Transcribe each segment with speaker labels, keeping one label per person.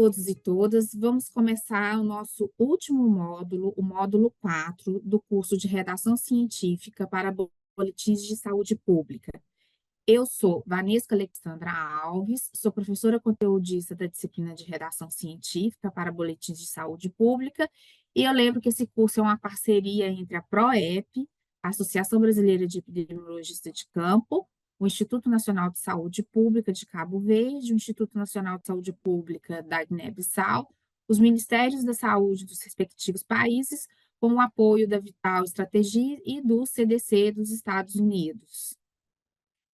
Speaker 1: todos e todas. Vamos começar o nosso último módulo, o módulo 4 do curso de Redação Científica para Boletins de Saúde Pública. Eu sou Vanessa Alexandra Alves, sou professora conteudista da disciplina de Redação Científica para Boletins de Saúde Pública, e eu lembro que esse curso é uma parceria entre a PROEP, a Associação Brasileira de Epidemiologistas de Campo, o Instituto Nacional de Saúde Pública de Cabo Verde, o Instituto Nacional de Saúde Pública da Guiné-Bissau, os Ministérios da Saúde dos respectivos países, com o apoio da Vital Estratégia e do CDC dos Estados Unidos.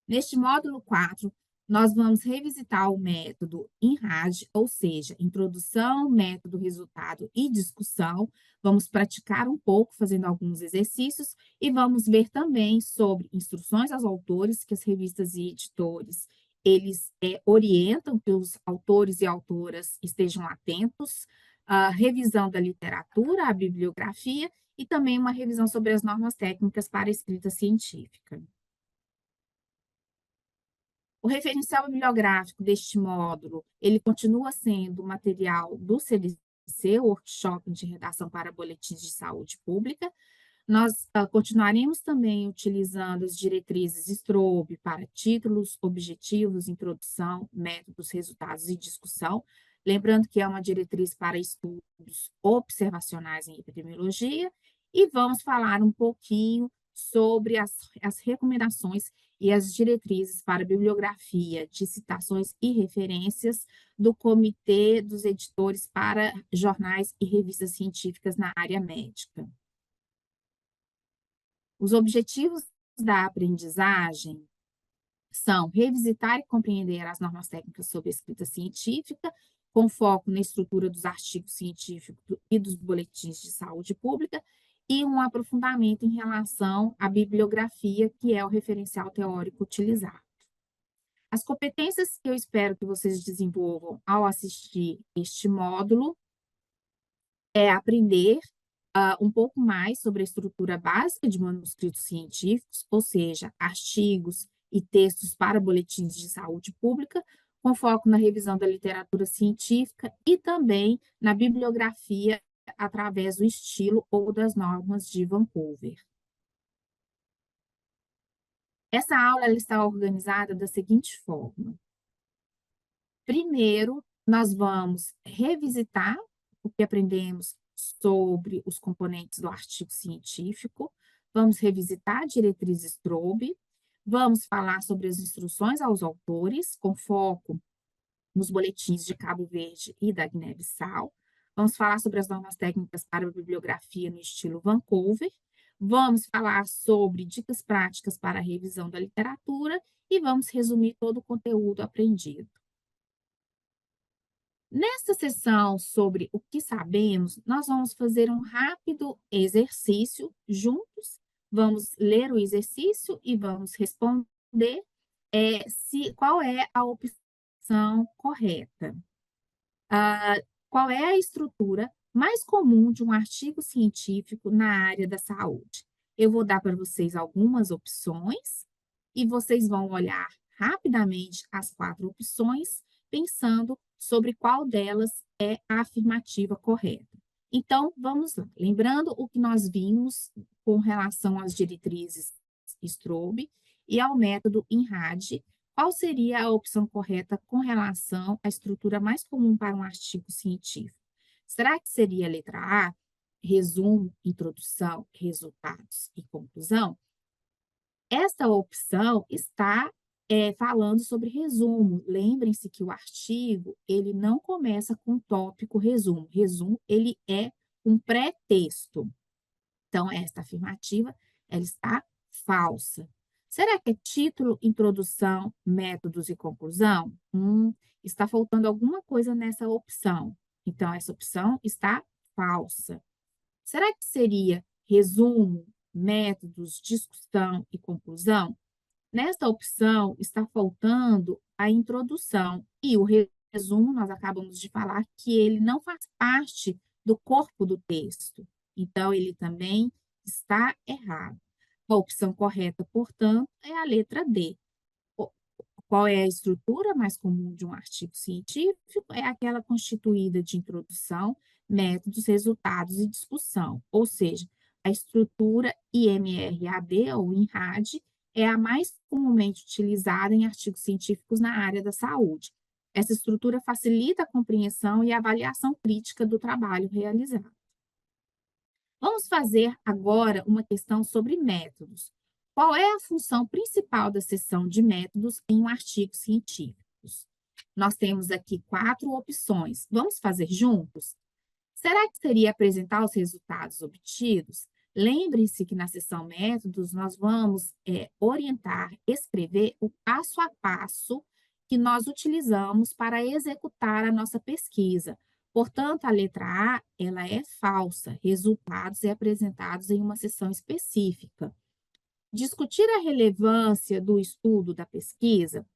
Speaker 1: Neste módulo 4, nós vamos revisitar o método INRAD, ou seja, introdução, método, resultado e discussão. Vamos praticar um pouco, fazendo alguns exercícios, e vamos ver também sobre instruções aos autores, que as revistas e editores, eles orientam que os autores e autoras estejam atentos, a revisão da literatura, a bibliografia, e também uma revisão sobre as normas técnicas para a escrita científica. O referencial bibliográfico deste módulo, ele continua sendo o material do CDC, o Workshop de Redação para Boletins de Saúde Pública. Nós continuaremos também utilizando as diretrizes Strobe para títulos, objetivos, introdução, métodos, resultados e discussão. Lembrando que é uma diretriz para estudos observacionais em epidemiologia. E vamos falar um pouquinho sobre as recomendações e as diretrizes para bibliografia de citações e referências do Comitê dos Editores para Jornais e Revistas Científicas na área médica. Os objetivos da aprendizagem são revisitar e compreender as normas técnicas sobre escrita científica, com foco na estrutura dos artigos científicos e dos boletins de saúde pública, e um aprofundamento em relação à bibliografia, que é o referencial teórico utilizado. As competências que eu espero que vocês desenvolvam ao assistir este módulo é aprender um pouco mais sobre a estrutura básica de manuscritos científicos, ou seja, artigos e textos para boletins de saúde pública, com foco na revisão da literatura científica e também na bibliografia através do estilo ou das normas de Vancouver. Essa aula ela está organizada da seguinte forma. Primeiro, nós vamos revisitar o que aprendemos sobre os componentes do artigo científico, vamos revisitar a diretriz Strobe, vamos falar sobre as instruções aos autores, com foco nos boletins de Cabo Verde e da Guiné-Bissau, vamos falar sobre as normas técnicas para a bibliografia no estilo Vancouver, vamos falar sobre dicas práticas para a revisão da literatura e vamos resumir todo o conteúdo aprendido. Nesta sessão sobre o que sabemos, nós vamos fazer um rápido exercício juntos. Vamos ler o exercício e vamos responder qual é a opção correta. Qual é a estrutura mais comum de um artigo científico na área da saúde? Eu vou dar para vocês algumas opções e vocês vão olhar rapidamente as 4 opções, pensando sobre qual delas é a afirmativa correta. Então, vamos lá. Lembrando o que nós vimos com relação às diretrizes Strobe e ao método INRAD, qual seria a opção correta com relação à estrutura mais comum para um artigo científico? Será que seria a letra A, resumo, introdução, resultados e conclusão? Esta opção está falando sobre resumo. Lembrem-se que o artigo, ele não começa com tópico resumo. Resumo, ele é um pré-texto. Então, esta afirmativa, ela está falsa. Será que é título, introdução, métodos e conclusão? Está faltando alguma coisa nessa opção. Então, essa opção está falsa. Será que seria resumo, métodos, discussão e conclusão? Nesta opção, está faltando a introdução. E o resumo, nós acabamos de falar que ele não faz parte do corpo do texto. Então, ele também está errado. A opção correta, portanto, é a letra D. Qual é a estrutura mais comum de um artigo científico? É aquela constituída de introdução, métodos, resultados e discussão, ou seja, a estrutura IMRAD ou INRAD é a mais comumente utilizada em artigos científicos na área da saúde. Essa estrutura facilita a compreensão e a avaliação crítica do trabalho realizado. Vamos fazer agora uma questão sobre métodos. Qual é a função principal da seção de métodos em um artigo científico? Nós temos aqui 4 opções. Vamos fazer juntos? Será que seria apresentar os resultados obtidos? Lembre-se que na seção métodos nós vamos orientar, escrever o passo a passo que nós utilizamos para executar a nossa pesquisa. Portanto, a letra A, ela é falsa. Resultados apresentados em uma seção específica. Discutir a relevância do estudo da pesquisa.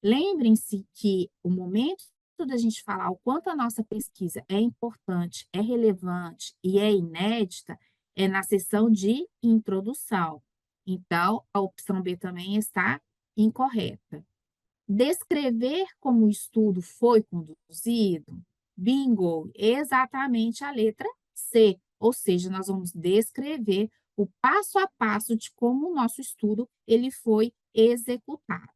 Speaker 1: Lembrem-se que o momento da gente falar o quanto a nossa pesquisa é importante, é relevante e é inédita, é na seção de introdução. Então, a opção B também está incorreta. Descrever como o estudo foi conduzido, bingo, exatamente a letra C, ou seja, nós vamos descrever o passo a passo de como o nosso estudo ele foi executado.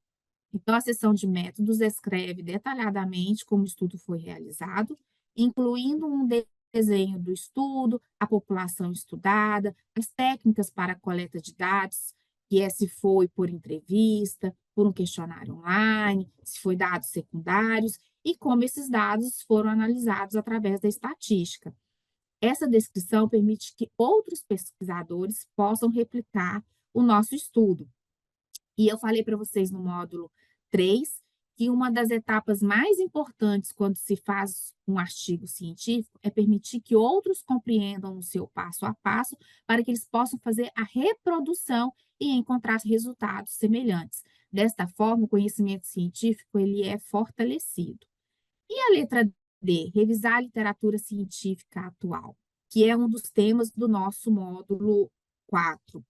Speaker 1: Então, a seção de métodos descreve detalhadamente como o estudo foi realizado, incluindo um desenho do estudo, a população estudada, as técnicas para a coleta de dados, que é se foi por entrevista, por um questionário online, se foi dados secundários, e como esses dados foram analisados através da estatística. Essa descrição permite que outros pesquisadores possam replicar o nosso estudo. E eu falei para vocês no módulo 3 que uma das etapas mais importantes quando se faz um artigo científico é permitir que outros compreendam o seu passo a passo para que eles possam fazer a reprodução e encontrar resultados semelhantes. Desta forma, o conhecimento científico ele é fortalecido. E a letra D, revisar a literatura científica atual, que é um dos temas do nosso módulo 4.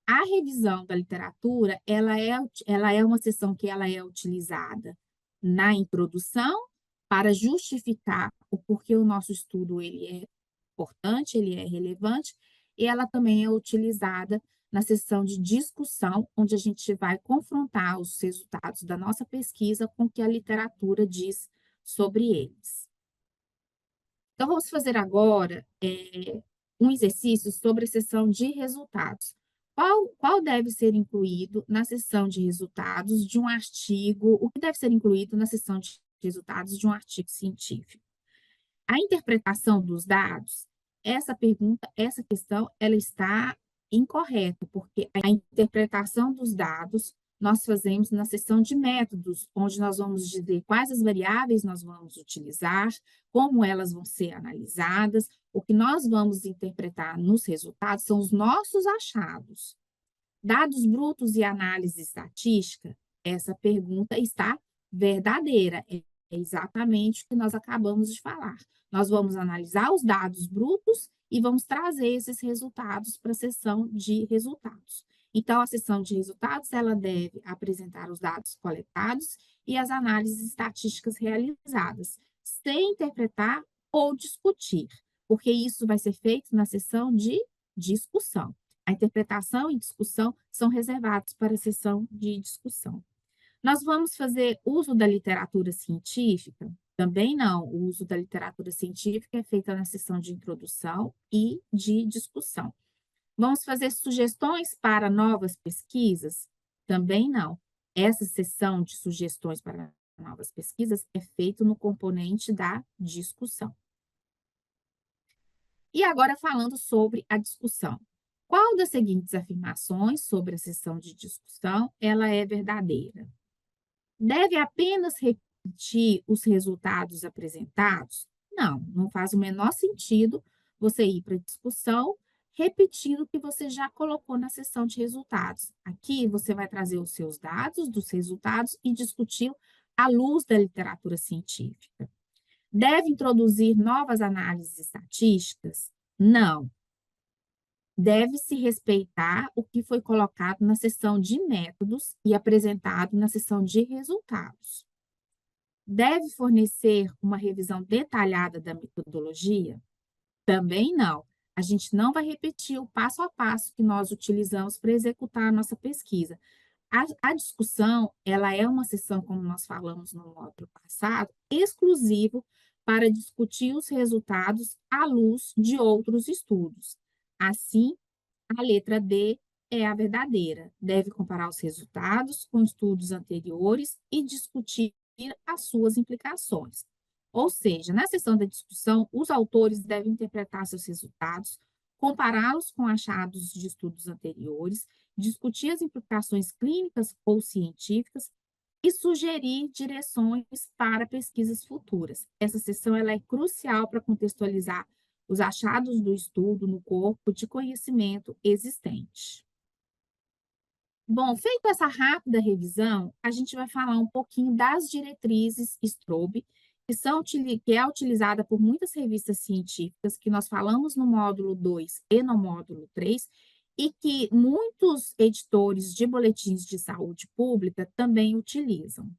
Speaker 1: A revisão da literatura, ela é uma seção que ela é utilizada na introdução para justificar o porquê o nosso estudo ele é importante, ele é relevante, e ela também é utilizada na seção de discussão, onde a gente vai confrontar os resultados da nossa pesquisa com o que a literatura diz sobre eles. Então, vamos fazer agora um exercício sobre a seção de resultados. Qual deve ser incluído na seção de resultados de um artigo? O que deve ser incluído na seção de resultados de um artigo científico? A interpretação dos dados, essa questão, ela está incorreta, porque a interpretação dos dados nós fazemos na seção de métodos, onde nós vamos dizer quais as variáveis nós vamos utilizar, como elas vão ser analisadas, o que nós vamos interpretar nos resultados são os nossos achados. Dados brutos e análise estatística, essa pergunta está verdadeira, é exatamente o que nós acabamos de falar. Nós vamos analisar os dados brutos e vamos trazer esses resultados para a seção de resultados. Então, a seção de resultados, ela deve apresentar os dados coletados e as análises estatísticas realizadas, sem interpretar ou discutir, porque isso vai ser feito na seção de discussão. A interpretação e discussão são reservados para a sessão de discussão. Nós vamos fazer uso da literatura científica? Também não. O uso da literatura científica é feita na sessão de introdução e de discussão. Vamos fazer sugestões para novas pesquisas? Também não. Essa sessão de sugestões para novas pesquisas é feita no componente da discussão. E agora falando sobre a discussão. Qual das seguintes afirmações sobre a sessão de discussão ela é verdadeira? Deve apenas repetir os resultados apresentados? Não, não faz o menor sentido você ir para a discussão repetindo o que você já colocou na sessão de resultados. Aqui você vai trazer os seus dados dos resultados e discutir à luz da literatura científica. Deve introduzir novas análises estatísticas? Não. Deve-se respeitar o que foi colocado na seção de métodos e apresentado na seção de resultados. Deve fornecer uma revisão detalhada da metodologia? Também não. A gente não vai repetir o passo a passo que nós utilizamos para executar a nossa pesquisa. A discussão, ela é uma sessão, como nós falamos no módulo passado, exclusivo para discutir os resultados à luz de outros estudos. Assim, a letra D é a verdadeira. Deve comparar os resultados com estudos anteriores e discutir as suas implicações. Ou seja, na sessão da discussão, os autores devem interpretar seus resultados, compará-los com achados de estudos anteriores, discutir as implicações clínicas ou científicas e sugerir direções para pesquisas futuras. Essa sessão ela é crucial para contextualizar os achados do estudo no corpo de conhecimento existente. Bom, feita essa rápida revisão, a gente vai falar um pouquinho das diretrizes Strobe, que é utilizada por muitas revistas científicas, que nós falamos no módulo 2 e no módulo 3, e que muitos editores de boletins de saúde pública também utilizam.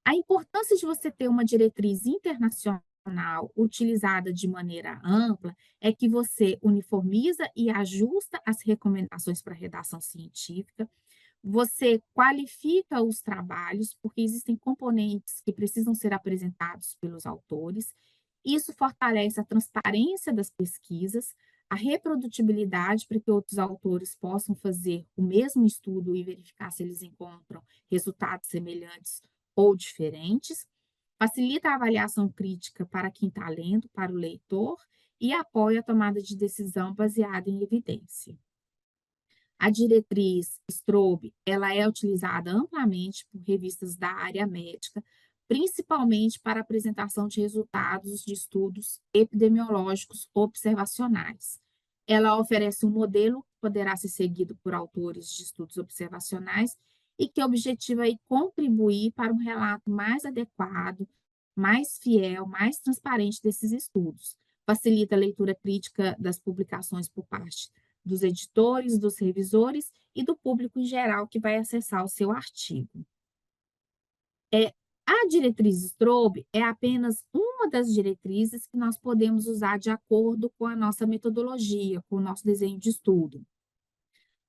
Speaker 1: A importância de você ter uma diretriz internacional utilizada de maneira ampla é que você uniformiza e ajusta as recomendações para redação científica, você qualifica os trabalhos, porque existem componentes que precisam ser apresentados pelos autores. Isso fortalece a transparência das pesquisas, a reprodutibilidade para que outros autores possam fazer o mesmo estudo e verificar se eles encontram resultados semelhantes ou diferentes. Facilita a avaliação crítica para quem está lendo, para o leitor, e apoia a tomada de decisão baseada em evidência. A diretriz Strobe, ela é utilizada amplamente por revistas da área médica, principalmente para apresentação de resultados de estudos epidemiológicos observacionais. Ela oferece um modelo que poderá ser seguido por autores de estudos observacionais e que objetiva aí contribuir para um relato mais adequado, mais fiel, mais transparente desses estudos. Facilita a leitura crítica das publicações por parte dos editores, dos revisores e do público em geral que vai acessar o seu artigo. A diretriz Strobe é apenas uma das diretrizes que nós podemos usar de acordo com a nossa metodologia, com o nosso desenho de estudo.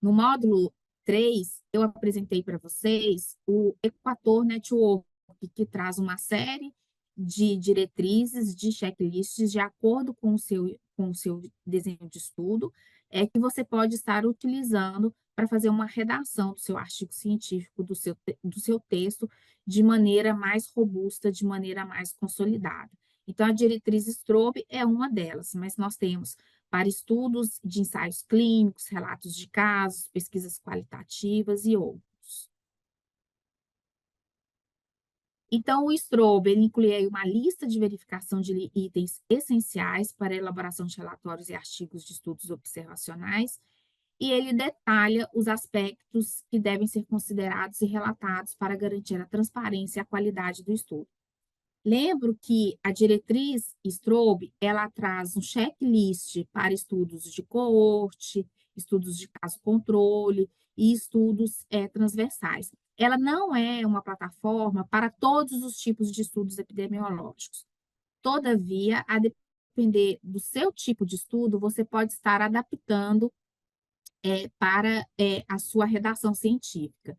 Speaker 1: No módulo 3, eu apresentei para vocês o Equator Network, que traz uma série de diretrizes, de checklists, de acordo com o seu desenho de estudo, que você pode estar utilizando para fazer uma redação do seu artigo científico, do seu texto, de maneira mais robusta, de maneira mais consolidada. Então, a diretriz Strobe é uma delas, mas nós temos para estudos de ensaios clínicos, relatos de casos, pesquisas qualitativas e outros. Então, o Strobe, ele inclui aí uma lista de verificação de itens essenciais para a elaboração de relatórios e artigos de estudos observacionais, e ele detalha os aspectos que devem ser considerados e relatados para garantir a transparência e a qualidade do estudo. Lembro que a diretriz Strobe, ela traz um checklist para estudos de coorte, estudos de caso-controle e estudos transversais. Ela não é uma plataforma para todos os tipos de estudos epidemiológicos. Todavia, a depender do seu tipo de estudo, você pode estar adaptando para a sua redação científica.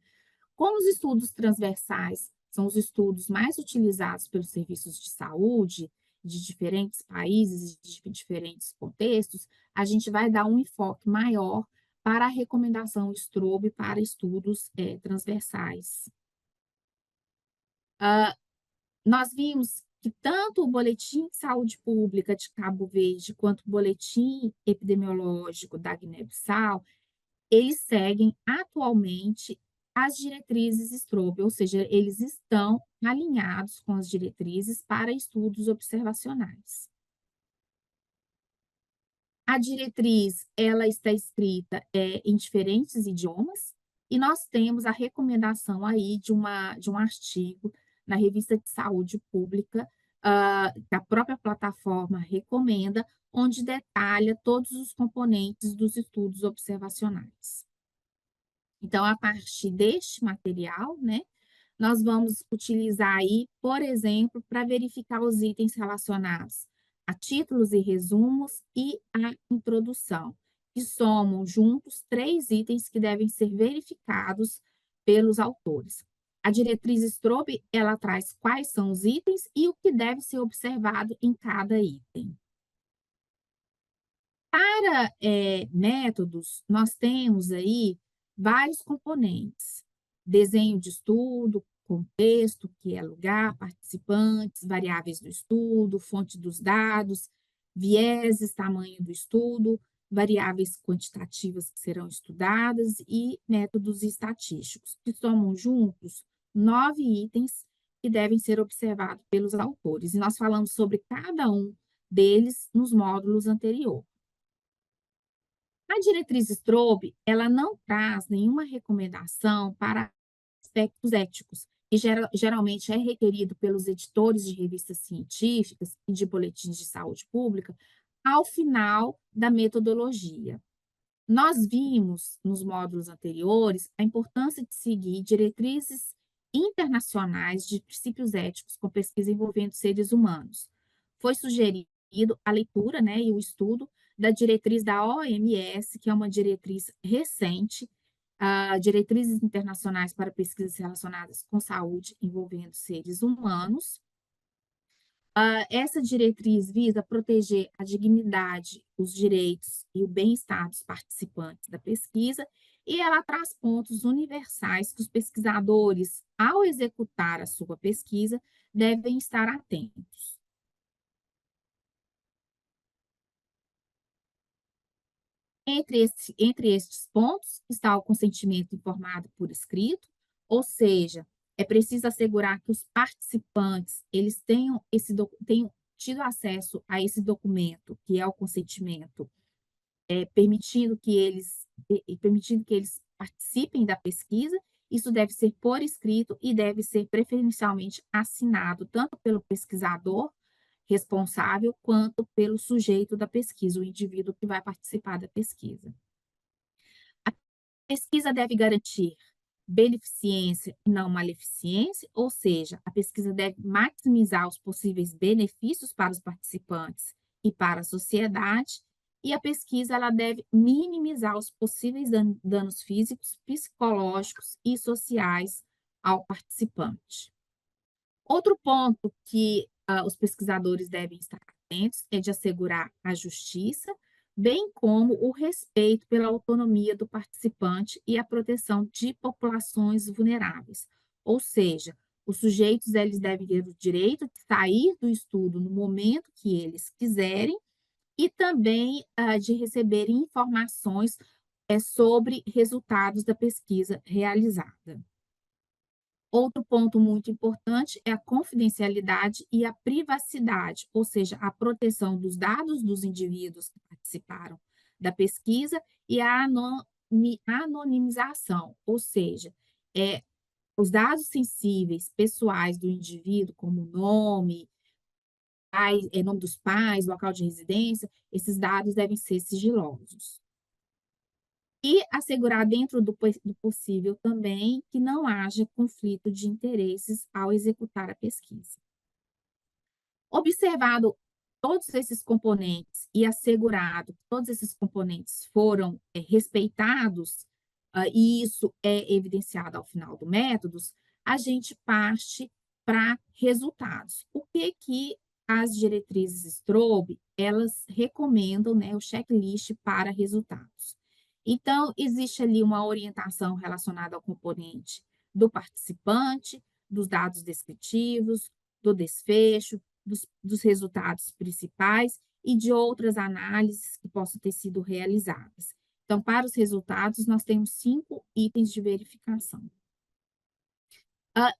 Speaker 1: Como os estudos transversais são os estudos mais utilizados pelos serviços de saúde de diferentes países e de diferentes contextos, a gente vai dar um enfoque maior para a recomendação Strobe para estudos transversais. Nós vimos que tanto o Boletim de Saúde Pública de Cabo Verde quanto o Boletim Epidemiológico da Guiné-Bissau eles seguem atualmente as diretrizes Strobe, ou seja, eles estão alinhados com as diretrizes para estudos observacionais. A diretriz, ela está escrita em diferentes idiomas, e nós temos a recomendação aí de um artigo na Revista de Saúde Pública, que a própria plataforma recomenda, onde detalha todos os componentes dos estudos observacionais. Então, a partir deste material, né, nós vamos utilizar aí, por exemplo, para verificar os itens relacionados a títulos e resumos e a introdução, que somam juntos 3 itens que devem ser verificados pelos autores. A diretriz Strobe, ela traz quais são os itens e o que deve ser observado em cada item. Para métodos, nós temos aí vários componentes: desenho de estudo, contexto, que é lugar, participantes, variáveis do estudo, fonte dos dados, vieses, tamanho do estudo, variáveis quantitativas que serão estudadas e métodos estatísticos, que somam juntos 9 itens que devem ser observados pelos autores. E nós falamos sobre cada um deles nos módulos anteriores. A diretriz Strobe, ela não traz nenhuma recomendação para aspectos éticos, que geralmente é requerido pelos editores de revistas científicas e de boletins de saúde pública ao final da metodologia. Nós vimos nos módulos anteriores a importância de seguir diretrizes internacionais de princípios éticos com pesquisa envolvendo seres humanos. Foi sugerido a leitura, né, e o estudo da diretriz da OMS, que é uma diretriz recente, diretrizes internacionais para pesquisas relacionadas com saúde envolvendo seres humanos. Essa diretriz visa proteger a dignidade, os direitos e o bem-estar dos participantes da pesquisa, e ela traz pontos universais que os pesquisadores, ao executar a sua pesquisa, devem estar atentos. Entre estes pontos está o consentimento informado por escrito, ou seja, é preciso assegurar que os participantes eles tenham tido acesso a esse documento, que é o consentimento, permitindo que eles participem da pesquisa. Isso deve ser por escrito e deve ser preferencialmente assinado tanto pelo pesquisador responsável quanto pelo sujeito da pesquisa, o indivíduo que vai participar da pesquisa. A pesquisa deve garantir beneficência e não maleficência, ou seja, a pesquisa deve maximizar os possíveis benefícios para os participantes e para a sociedade, e a pesquisa ela deve minimizar os possíveis danos físicos, psicológicos e sociais ao participante. Outro ponto que os pesquisadores devem estar atentos é de assegurar a justiça, bem como o respeito pela autonomia do participante e a proteção de populações vulneráveis. Ou seja, os sujeitos eles devem ter o direito de sair do estudo no momento que eles quiserem e também de receberem informações sobre resultados da pesquisa realizada. Outro ponto muito importante é a confidencialidade e a privacidade, ou seja, a proteção dos dados dos indivíduos que participaram da pesquisa e a anonimização, ou seja, os dados sensíveis pessoais do indivíduo, como nome, nome dos pais, local de residência, esses dados devem ser sigilosos. E assegurar dentro do possível também que não haja conflito de interesses ao executar a pesquisa. Observado todos esses componentes e assegurado que todos esses componentes foram respeitados, e isso é evidenciado ao final do métodos, a gente parte para resultados. O que as diretrizes Strobe, elas recomendam, né, o checklist para resultados. Então, existe ali uma orientação relacionada ao componente do participante, dos dados descritivos, do desfecho, dos resultados principais e de outras análises que possam ter sido realizadas. Então, para os resultados, nós temos 5 itens de verificação.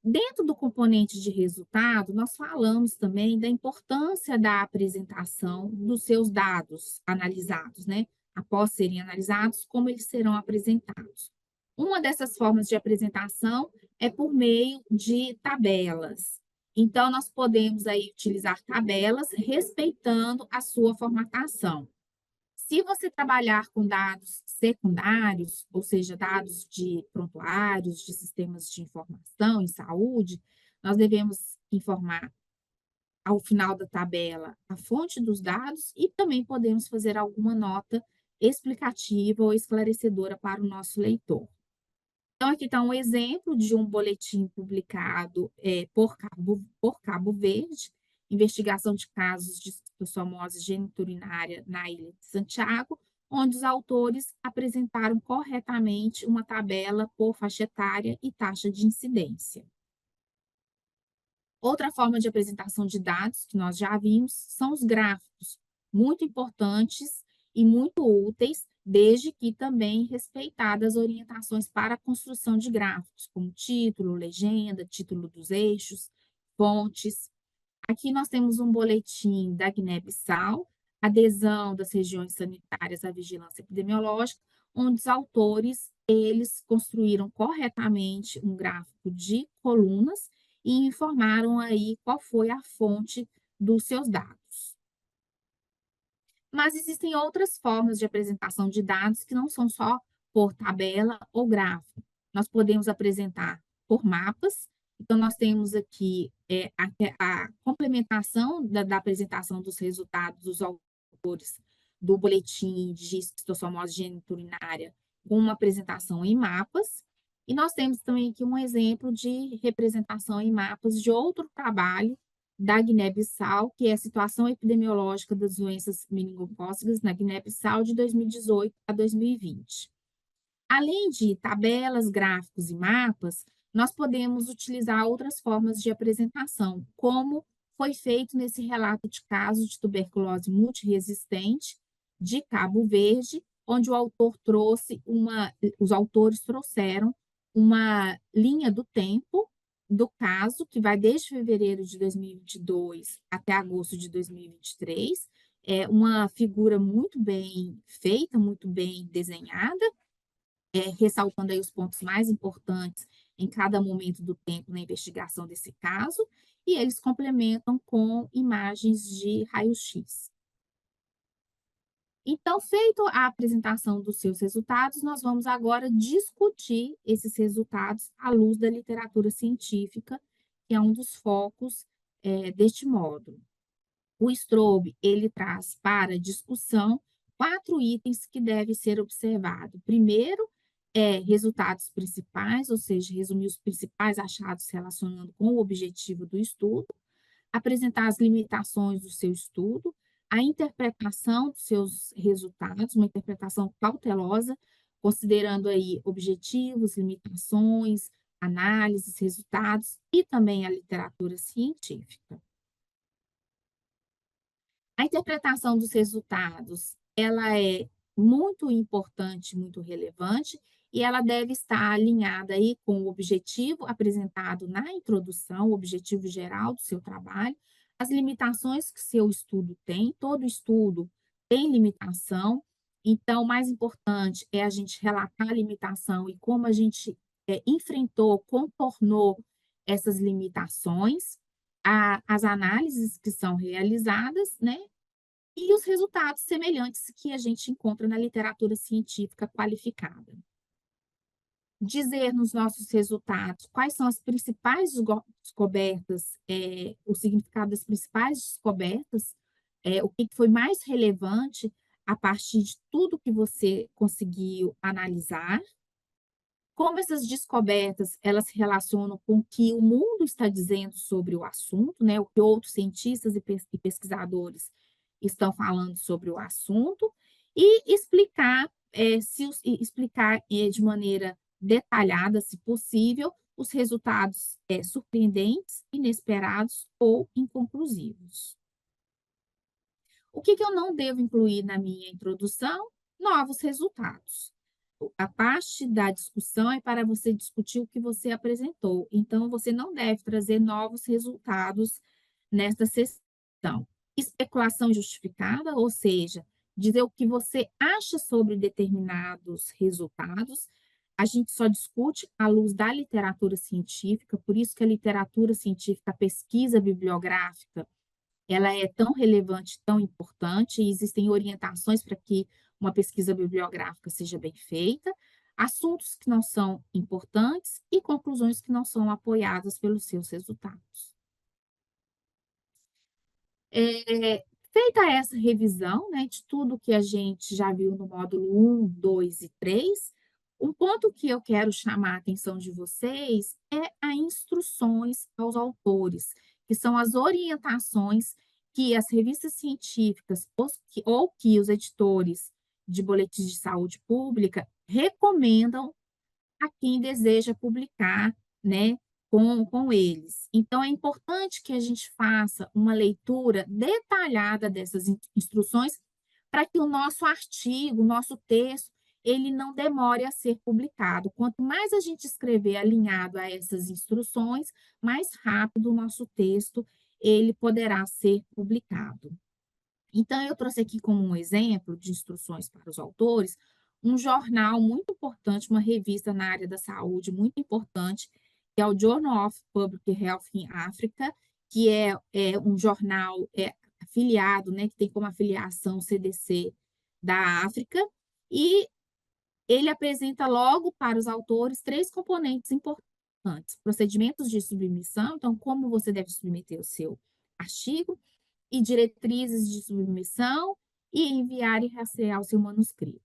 Speaker 1: Dentro do componente de resultado, nós falamos também da importância da apresentação dos seus dados analisados, né? Após serem analisados, como eles serão apresentados. Uma dessas formas de apresentação é por meio de tabelas. Então, nós podemos aí utilizar tabelas respeitando a sua formatação. Se você trabalhar com dados secundários, ou seja, dados de prontuários, de sistemas de informação em saúde, nós devemos informar ao final da tabela a fonte dos dados e também podemos fazer alguma nota explicativa ou esclarecedora para o nosso leitor. Então, aqui está um exemplo de um boletim publicado por Cabo Verde, investigação de casos de esquistossomose geniturinária na Ilha de Santiago, onde os autores apresentaram corretamente uma tabela por faixa etária e taxa de incidência. Outra forma de apresentação de dados que nós já vimos são os gráficos, muito importantes e muito úteis, desde que também respeitadas as orientações para a construção de gráficos, como título, legenda, título dos eixos, fontes. Aqui nós temos um boletim da Guiné-Bissau, adesão das regiões sanitárias à vigilância epidemiológica, onde os autores, eles construíram corretamente um gráfico de colunas e informaram aí qual foi a fonte dos seus dados. Mas existem outras formas de apresentação de dados que não são só por tabela ou gráfico. Nós podemos apresentar por mapas. Então, nós temos aqui a complementação da apresentação dos resultados dos autores do boletim de esquistossomose geniturinária com uma apresentação em mapas. E nós temos também aqui um exemplo de representação em mapas de outro trabalho da Guiné-Bissau, que é a situação epidemiológica das doenças meningocócicas na Guiné-Bissau de 2018 a 2020. Além de tabelas, gráficos e mapas, nós podemos utilizar outras formas de apresentação, como foi feito nesse relato de caso de tuberculose multiresistente de Cabo Verde, onde os autores trouxeram uma linha do tempo do caso, que vai desde fevereiro de 2022 até agosto de 2023, é uma figura muito bem feita, muito bem desenhada, ressaltando aí os pontos mais importantes em cada momento do tempo na investigação desse caso, e eles complementam com imagens de raio-x. Então, feito a apresentação dos seus resultados, nós vamos agora discutir esses resultados à luz da literatura científica, que é um dos focos deste módulo. O Strobe, ele traz para discussão 4 itens que devem ser observados. Primeiro, resultados principais, ou seja, resumir os principais achados relacionando com o objetivo do estudo, apresentar as limitações do seu estudo, a interpretação dos seus resultados, uma interpretação cautelosa, considerando aí objetivos, limitações, análises, resultados e também a literatura científica. A interpretação dos resultados, ela é muito importante, muito relevante, e ela deve estar alinhada aí com o objetivo apresentado na introdução, o objetivo geral do seu trabalho, as limitações que seu estudo tem, todo estudo tem limitação, então o mais importante é a gente relatar a limitação e como a gente enfrentou, contornou essas limitações, as análises que são realizadas, né? E os resultados semelhantes que a gente encontra na literatura científica qualificada. Dizer nos nossos resultados quais são as principais descobertas, o significado das principais descobertas, o que foi mais relevante a partir de tudo que você conseguiu analisar, como essas descobertas elas se relacionam com o que o mundo está dizendo sobre o assunto, né? O que outros cientistas e pesquisadores estão falando sobre o assunto, e explicar, de maneira detalhada, se possível, os resultados surpreendentes, inesperados ou inconclusivos. O que eu não devo incluir na minha introdução? Novos resultados. A parte da discussão é para você discutir o que você apresentou. Então, você não deve trazer novos resultados nesta sessão. Especulação justificada, ou seja, dizer o que você acha sobre determinados resultados, a gente só discute à luz da literatura científica, por isso que a literatura científica, a pesquisa bibliográfica, ela é tão relevante, tão importante, e existem orientações para que uma pesquisa bibliográfica seja bem feita, assuntos que não são importantes e conclusões que não são apoiadas pelos seus resultados. Feita essa revisão, né, de tudo que a gente já viu no módulo 1, 2 e 3, um ponto que eu quero chamar a atenção de vocês é as instruções aos autores, que são as orientações que as revistas científicas ou que os editores de boletins de saúde pública recomendam a quem deseja publicar, né, com eles. Então, é importante que a gente faça uma leitura detalhada dessas instruções para que o nosso artigo, o nosso texto, ele não demore a ser publicado. Quanto mais a gente escrever alinhado a essas instruções, mais rápido o nosso texto ele poderá ser publicado. Então, eu trouxe aqui como um exemplo de instruções para os autores, um jornal muito importante, uma revista na área da saúde muito importante, que é o Journal of Public Health in Africa, que é um jornal afiliado, né, que tem como afiliação o CDC da África, e ele apresenta logo para os autores três componentes importantes: procedimentos de submissão, então, como você deve submeter o seu artigo, e diretrizes de submissão e enviar e rastrear o seu manuscrito.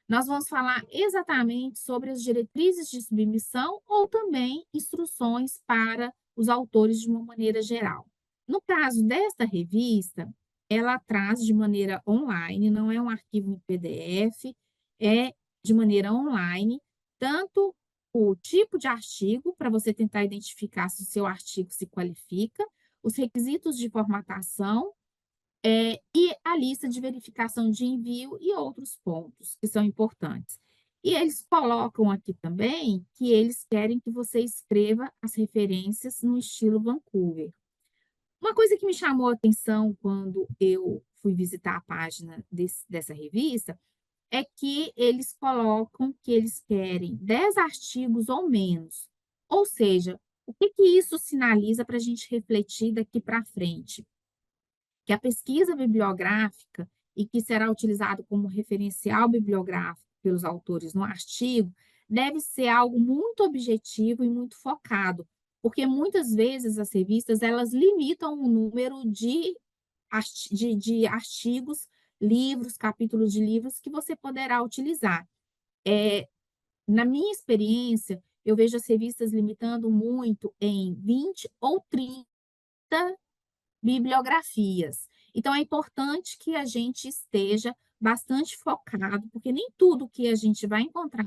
Speaker 1: Nós vamos falar exatamente sobre as diretrizes de submissão ou também instruções para os autores de uma maneira geral. No caso desta revista, ela traz de maneira online, não é um arquivo em PDF, é de maneira online, tanto o tipo de artigo, para você tentar identificar se o seu artigo se qualifica, os requisitos de formatação, e a lista de verificação de envio e outros pontos que são importantes. E eles colocam aqui também que eles querem que você escreva as referências no estilo Vancouver. Uma coisa que me chamou a atenção quando eu fui visitar a página dessa revista é que eles colocam que eles querem 10 artigos ou menos. Ou seja, o que que isso sinaliza para a gente refletir daqui para frente? Que a pesquisa bibliográfica e que será utilizado como referencial bibliográfico pelos autores no artigo deve ser algo muito objetivo e muito focado, porque muitas vezes as revistas elas limitam o número de artigos, livros, capítulos de livros que você poderá utilizar. Na minha experiência, eu vejo as revistas limitando muito em 20 ou 30 bibliografias. Então, é importante que a gente esteja bastante focado, porque nem tudo que a gente vai encontrar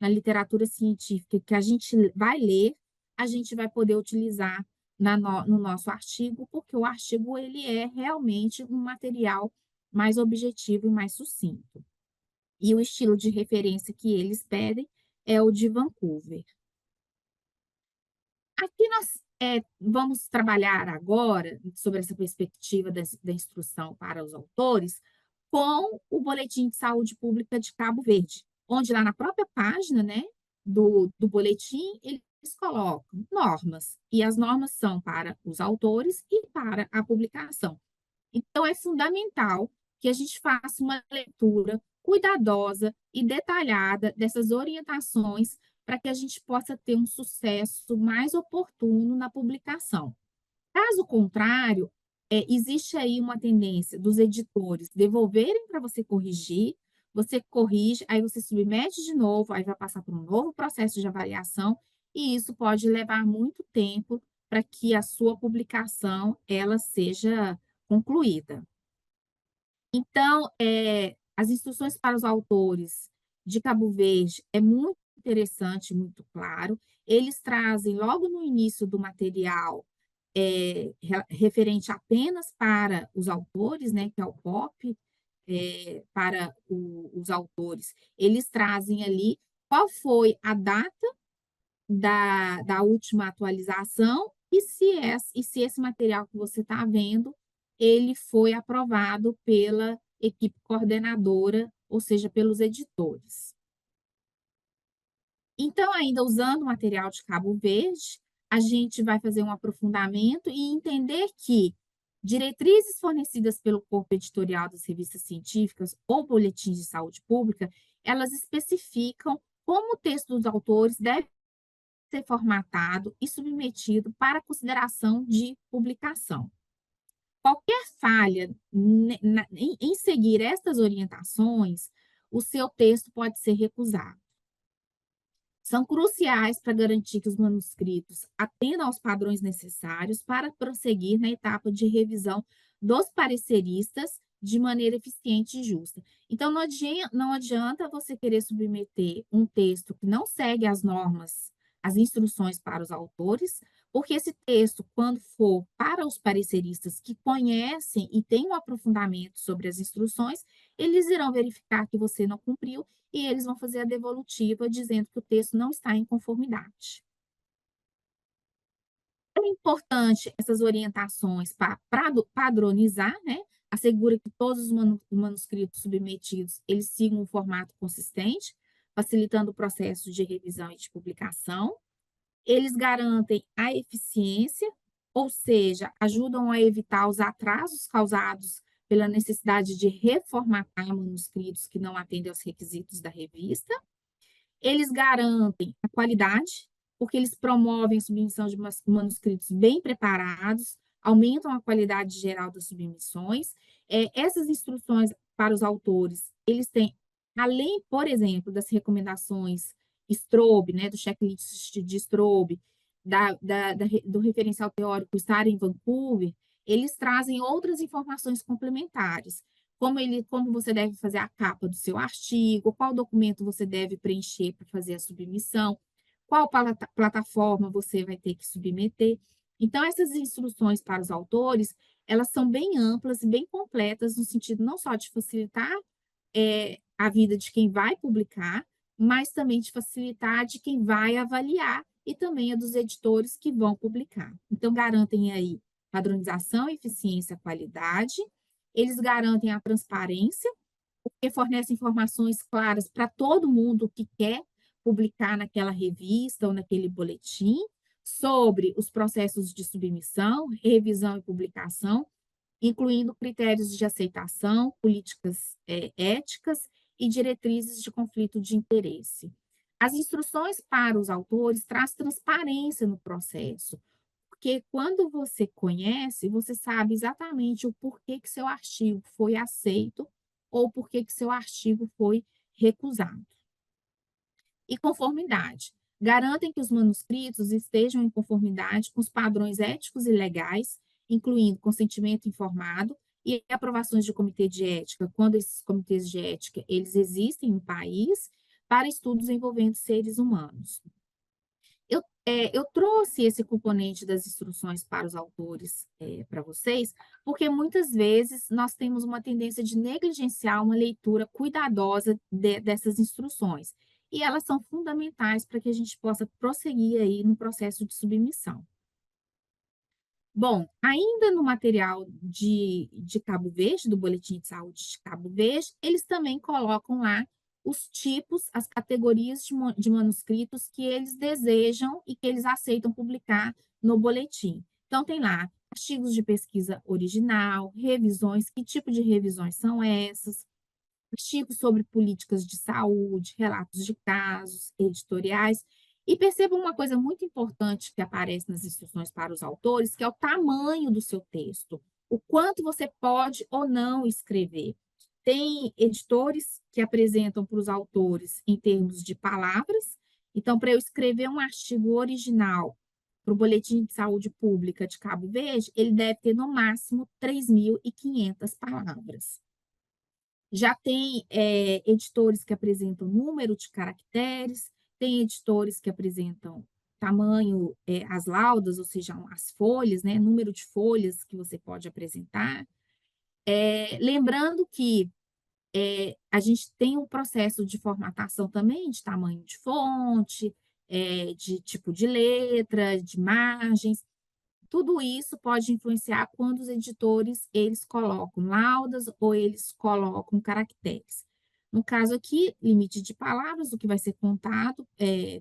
Speaker 1: na literatura científica que a gente vai ler, a gente vai poder utilizar no nosso artigo, porque o artigo ele é realmente um material mais objetivo e mais sucinto. E o estilo de referência que eles pedem é o de Vancouver. Aqui nós vamos trabalhar agora sobre essa perspectiva da instrução para os autores com o Boletim de Saúde Pública de Cabo Verde, onde lá na própria página, né, do boletim, eles colocam normas, e as normas são para os autores e para a publicação. Então, é fundamental que a gente faça uma leitura cuidadosa e detalhada dessas orientações para que a gente possa ter um sucesso mais oportuno na publicação. Caso contrário, existe aí uma tendência dos editores devolverem para você corrige, aí você submete de novo, aí vai passar por um novo processo de avaliação, e isso pode levar muito tempo para que a sua publicação ela seja concluída. Então, as instruções para os autores de Cabo Verde é muito interessante, muito claro. Eles trazem logo no início do material referente apenas para os autores, né, que é o POP, para os autores. Eles trazem ali qual foi a data da última atualização e se esse material que você está vendo, ele foi aprovado pela equipe coordenadora, ou seja, pelos editores. Então, ainda usando o material de Cabo Verde, a gente vai fazer um aprofundamento e entender que diretrizes fornecidas pelo corpo editorial das revistas científicas ou boletins de saúde pública, elas especificam como o texto dos autores deve ser formatado e submetido para consideração de publicação. Qualquer falha em seguir estas orientações, o seu texto pode ser recusado. São cruciais para garantir que os manuscritos atendam aos padrões necessários para prosseguir na etapa de revisão dos pareceristas de maneira eficiente e justa. Então, não adianta você querer submeter um texto que não segue as normas, as instruções para os autores, porque esse texto, quando for para os pareceristas que conhecem e têm um aprofundamento sobre as instruções, eles irão verificar que você não cumpriu e eles vão fazer a devolutiva dizendo que o texto não está em conformidade. É importante essas orientações para padronizar, né? Assegura que todos os manuscritos submetidos eles sigam um formato consistente, facilitando o processo de revisão e de publicação. Eles garantem a eficiência, ou seja, ajudam a evitar os atrasos causados pela necessidade de reformatar manuscritos que não atendem aos requisitos da revista. Eles garantem a qualidade, porque eles promovem a submissão de manuscritos bem preparados, aumentam a qualidade geral das submissões. Essas instruções para os autores, eles têm, além, por exemplo, das recomendações Strobe, né, do checklist de Strobe, do referencial teórico estar em Vancouver, eles trazem outras informações complementares, como você deve fazer a capa do seu artigo, qual documento você deve preencher para fazer a submissão, qual plataforma você vai ter que submeter. Então, essas instruções para os autores, elas são bem amplas e bem completas, no sentido não só de facilitar a vida de quem vai publicar, mas também de facilitar de quem vai avaliar e também a dos editores que vão publicar. Então, garantem aí padronização, eficiência, qualidade, eles garantem a transparência, porque fornecem informações claras para todo mundo que quer publicar naquela revista ou naquele boletim, sobre os processos de submissão, revisão e publicação, incluindo critérios de aceitação, políticas éticas e diretrizes de conflito de interesse. As instruções para os autores traz transparência no processo, porque quando você conhece, você sabe exatamente o porquê que seu artigo foi aceito ou porquê que seu artigo foi recusado. E conformidade. Garantem que os manuscritos estejam em conformidade com os padrões éticos e legais, incluindo consentimento informado e aprovações de comitê de ética, quando esses comitês de ética eles existem no país, para estudos envolvendo seres humanos. Eu trouxe esse componente das instruções para os autores para vocês, porque muitas vezes nós temos uma tendência de negligenciar uma leitura cuidadosa dessas instruções, e elas são fundamentais para que a gente possa prosseguir aí no processo de submissão. Bom, ainda no material de Cabo Verde, do Boletim de Saúde de Cabo Verde, eles também colocam lá os tipos, as categorias de manuscritos que eles desejam e que eles aceitam publicar no boletim. Então, tem lá artigos de pesquisa original, revisões, que tipo de revisões são essas, artigos sobre políticas de saúde, relatos de casos, editoriais. E perceba uma coisa muito importante que aparece nas instruções para os autores, que é o tamanho do seu texto, o quanto você pode ou não escrever. Tem editores que apresentam para os autores em termos de palavras. Então, para eu escrever um artigo original para o Boletim de Saúde Pública de Cabo Verde, ele deve ter no máximo 3.500 palavras. Já tem editores que apresentam número de caracteres, tem editores que apresentam tamanho, as laudas, ou seja, as folhas, né, número de folhas que você pode apresentar. Lembrando que a gente tem um processo de formatação também, de tamanho de fonte, de tipo de letra, de margens. Tudo isso pode influenciar quando os editores eles colocam laudas ou eles colocam caracteres. No caso aqui, limite de palavras, o que vai ser contado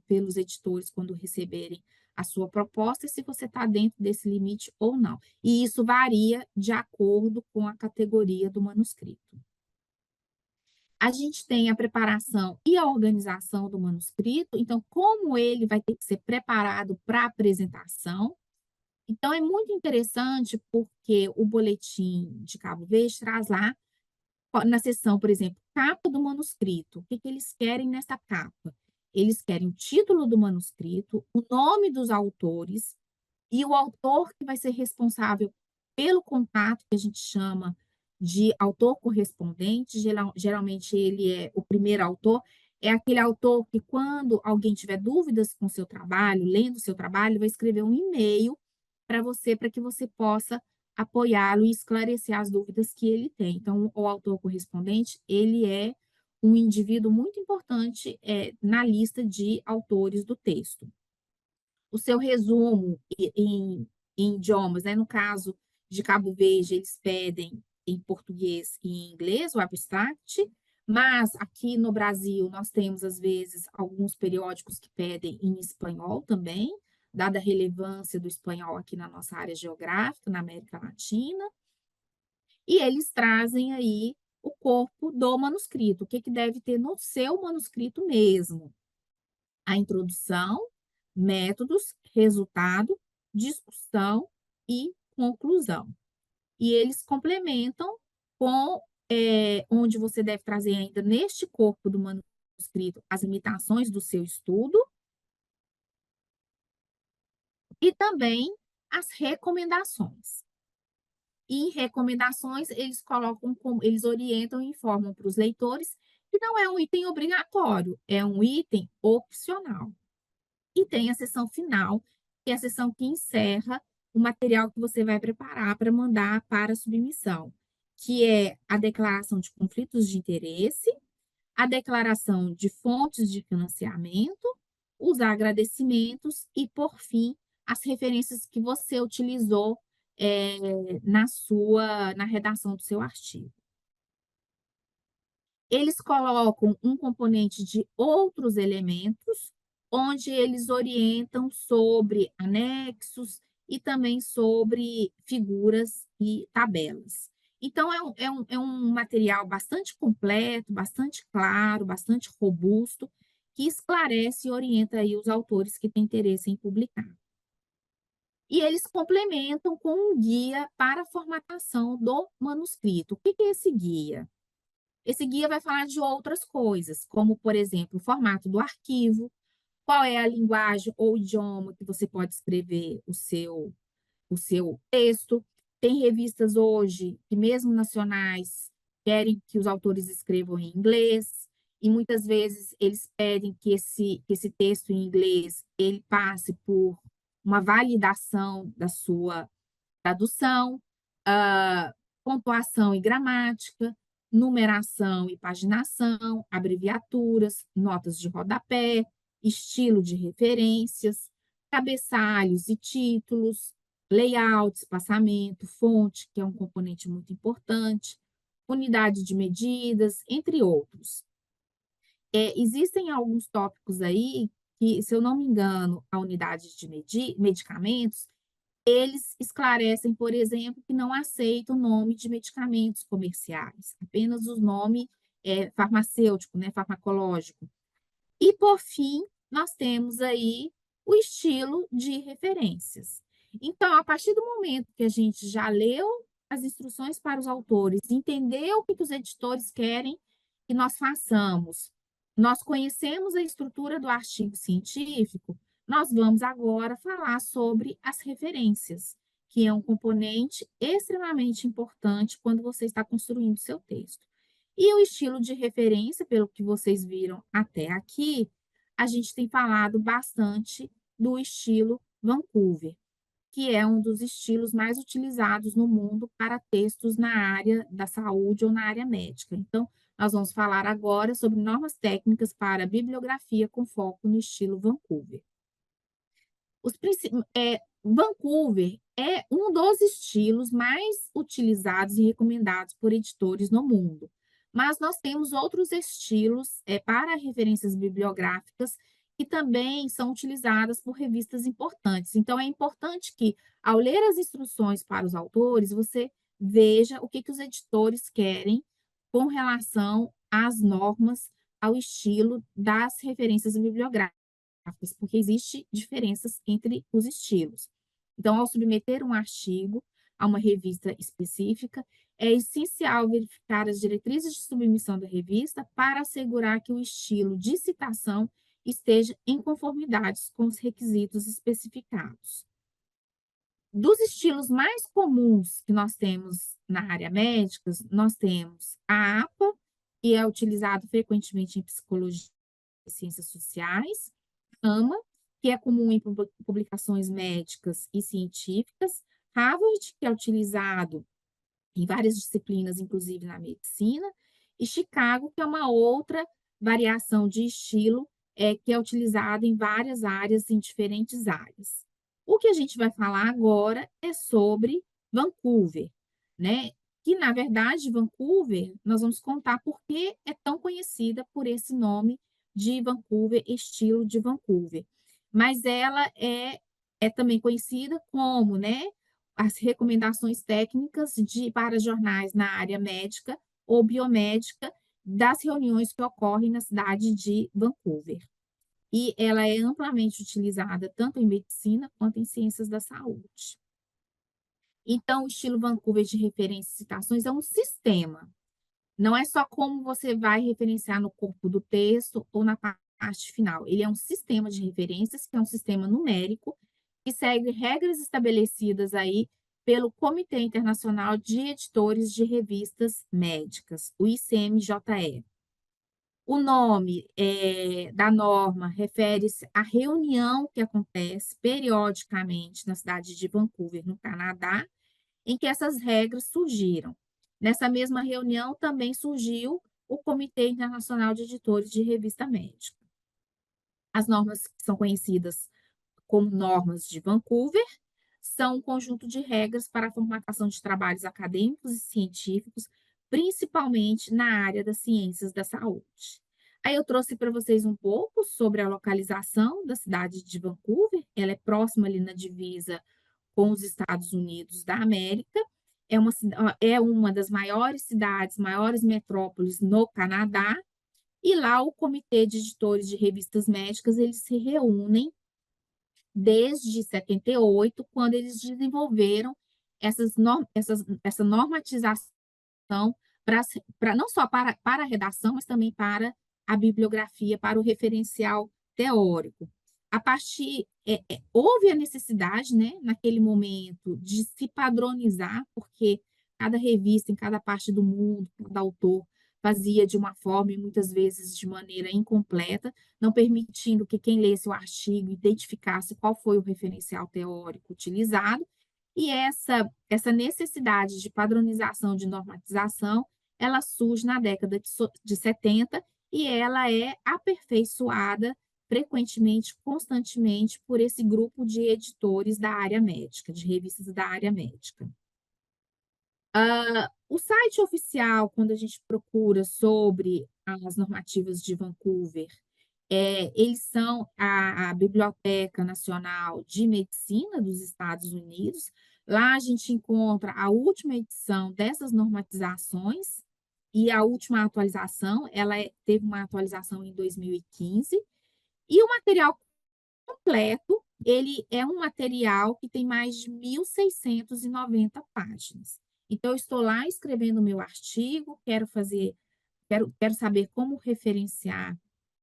Speaker 1: pelos editores quando receberem a sua proposta, e se você está dentro desse limite ou não. E isso varia de acordo com a categoria do manuscrito. A gente tem a preparação e a organização do manuscrito, então, como ele vai ter que ser preparado para apresentação. Então, é muito interessante porque o boletim de Cabo Verde traz lá, na seção, por exemplo, capa do manuscrito. O que que eles querem nessa capa? Eles querem o título do manuscrito, o nome dos autores e o autor que vai ser responsável pelo contato, que a gente chama de autor correspondente. Geralmente, ele é o primeiro autor, é aquele autor que, quando alguém tiver dúvidas com o seu trabalho, lendo o seu trabalho, vai escrever um e-mail para que você possa apoiá-lo e esclarecer as dúvidas que ele tem. Então, o autor correspondente, ele é um indivíduo muito importante na lista de autores do texto. O seu resumo em idiomas, né? No caso de Cabo Verde, eles pedem em português e em inglês, o abstract, mas aqui no Brasil nós temos, às vezes, alguns periódicos que pedem em espanhol também, dada a relevância do espanhol aqui na nossa área geográfica, na América Latina, e eles trazem aí o corpo do manuscrito, o que que deve ter no seu manuscrito mesmo. A introdução, métodos, resultado, discussão e conclusão. E eles complementam com onde você deve trazer ainda neste corpo do manuscrito as limitações do seu estudo e também as recomendações. E em recomendações, eles colocam, eles orientam e informam para os leitores que não é um item obrigatório, é um item opcional. E tem a sessão final, que é a sessão que encerra o material que você vai preparar para mandar para a submissão, que é a declaração de conflitos de interesse, a declaração de fontes de financiamento, os agradecimentos e, por fim, as referências que você utilizou na redação do seu artigo. Eles colocam um componente de outros elementos, onde eles orientam sobre anexos e também sobre figuras e tabelas. Então, é um material bastante completo, bastante claro, bastante robusto, que esclarece e orienta aí os autores que têm interesse em publicar. E eles complementam com um guia para a formatação do manuscrito. O que é esse guia? Esse guia vai falar de outras coisas, como, por exemplo, o formato do arquivo, qual é a linguagem ou idioma que você pode escrever o seu texto. Tem revistas hoje que, mesmo nacionais, querem que os autores escrevam em inglês, e muitas vezes eles pedem que esse texto em inglês ele passe por uma validação da sua tradução, pontuação e gramática, numeração e paginação, abreviaturas, notas de rodapé, estilo de referências, cabeçalhos e títulos, layout, espaçamento, fonte, que é um componente muito importante, unidade de medidas, entre outros. Existem alguns tópicos aí que, se eu não me engano, a unidade de medicamentos, eles esclarecem, por exemplo, que não aceitam o nome de medicamentos comerciais, apenas o nome farmacêutico, né, farmacológico. E, por fim, nós temos aí o estilo de referências. Então, a partir do momento que a gente já leu as instruções para os autores, entendeu o que os editores querem que nós façamos, nós conhecemos a estrutura do artigo científico, nós vamos agora falar sobre as referências, que é um componente extremamente importante quando você está construindo seu texto. E o estilo de referência, pelo que vocês viram até aqui, a gente tem falado bastante do estilo Vancouver, que é um dos estilos mais utilizados no mundo para textos na área da saúde ou na área médica. Então, nós vamos falar agora sobre normas técnicas para bibliografia com foco no estilo Vancouver. Vancouver é um dos estilos mais utilizados e recomendados por editores no mundo, Mas nós temos outros estilos para referências bibliográficas que também são utilizadas por revistas importantes. Então, é importante que, ao ler as instruções para os autores, você veja o que, que os editores querem com relação às normas, ao estilo das referências bibliográficas, porque existe diferenças entre os estilos. Então, ao submeter um artigo a uma revista específica, é essencial verificar as diretrizes de submissão da revista para assegurar que o estilo de citação esteja em conformidade com os requisitos especificados. Dos estilos mais comuns que nós temos na área médica, nós temos a APA, que é utilizado frequentemente em psicologia e ciências sociais, AMA, que é comum em publicações médicas e científicas, Harvard, que é utilizado em várias disciplinas, inclusive na medicina, e Chicago, que é uma outra variação de estilo que é utilizada em várias áreas, em diferentes áreas. O que a gente vai falar agora é sobre Vancouver, né? Que, na verdade, Vancouver, nós vamos contar por que é tão conhecida por esse nome de Vancouver, estilo de Vancouver. Mas ela é também conhecida como, né, as recomendações técnicas para jornais na área médica ou biomédica das reuniões que ocorrem na cidade de Vancouver. E ela é amplamente utilizada tanto em medicina quanto em ciências da saúde. Então, o estilo Vancouver de referências e citações é um sistema. Não é só como você vai referenciar no corpo do texto ou na parte final. Ele é um sistema de referências, que é um sistema numérico, que segue regras estabelecidas aí pelo Comitê Internacional de Editores de Revistas Médicas, o ICMJE. O nome da norma refere-se à reunião que acontece periodicamente na cidade de Vancouver, no Canadá, em que essas regras surgiram. Nessa mesma reunião também surgiu o Comitê Internacional de Editores de Revista Médica. As normas que são conhecidas como normas de Vancouver são um conjunto de regras para a formatação de trabalhos acadêmicos e científicos, principalmente na área das ciências da saúde. Aí eu trouxe para vocês um pouco sobre a localização da cidade de Vancouver. Ela é próxima ali na divisa com os Estados Unidos da América. É uma das maiores cidades, maiores metrópoles no Canadá. E lá o Comitê de Editores de Revistas Médicas, eles se reúnem desde 78, quando eles desenvolveram essa normatização não só para a redação, mas também para a bibliografia, para o referencial teórico. Houve a necessidade, né, naquele momento, de se padronizar, porque cada revista, em cada parte do mundo, cada autor fazia de uma forma e muitas vezes de maneira incompleta, não permitindo que quem lesse o artigo identificasse qual foi o referencial teórico utilizado, e essa necessidade de padronização, de normatização, ela surge na década de 70 e ela é aperfeiçoada frequentemente, constantemente, por esse grupo de editores da área médica, de revistas da área médica. O site oficial, quando a gente procura sobre as normativas de Vancouver, eles são a Biblioteca Nacional de Medicina dos Estados Unidos. Lá a gente encontra a última edição dessas normatizações e a última atualização, teve uma atualização em 2015. E o material completo, ele é um material que tem mais de 1.690 páginas. Então, eu estou lá escrevendo o meu artigo, quero saber como referenciar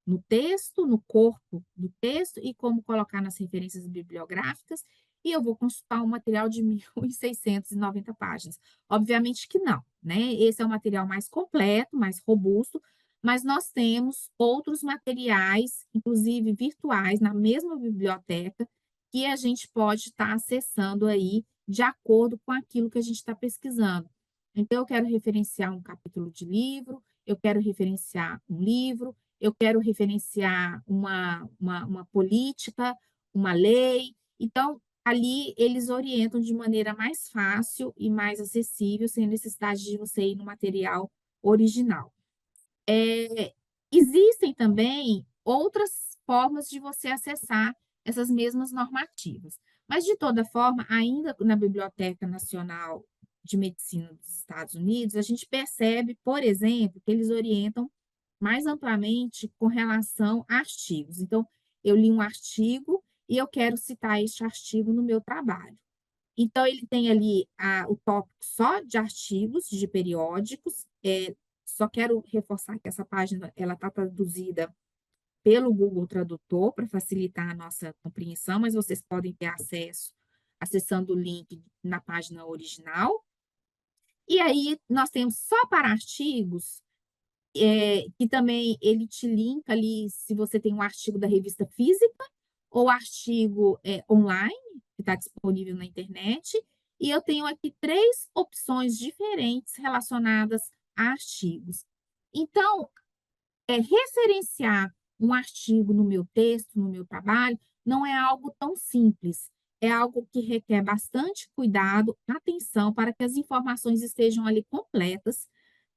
Speaker 1: no texto, no corpo do texto e como colocar nas referências bibliográficas, e eu vou consultar um material de 1.690 páginas. Obviamente que não, né? Esse é um material mais completo, mais robusto, mas nós temos outros materiais, inclusive virtuais, na mesma biblioteca, que a gente pode estar acessando aí de acordo com aquilo que a gente está pesquisando. Então, eu quero referenciar um capítulo de livro, eu quero referenciar um livro, eu quero referenciar uma política, uma lei. Então, ali eles orientam de maneira mais fácil e mais acessível, sem necessidade de você ir no material original. É, existem também outras formas de você acessar essas mesmas normativas. Mas, de toda forma, ainda na Biblioteca Nacional de Medicina dos Estados Unidos, a gente percebe, por exemplo, que eles orientam mais amplamente com relação a artigos. Então, eu li um artigo e eu quero citar este artigo no meu trabalho. Então, ele tem ali o tópico só de artigos, de periódicos. Só quero reforçar que essa página ela está traduzida pelo Google Tradutor para facilitar a nossa compreensão, mas vocês podem ter acesso acessando o link na página original. E aí, nós temos só para artigos, que também ele te linka ali se você tem um artigo da revista física ou artigo online, que está disponível na internet. E eu tenho aqui 3 opções diferentes relacionadas a artigos. Então, referenciar um artigo no meu texto, no meu trabalho, não é algo tão simples. É algo que requer bastante cuidado, atenção, para que as informações estejam ali completas,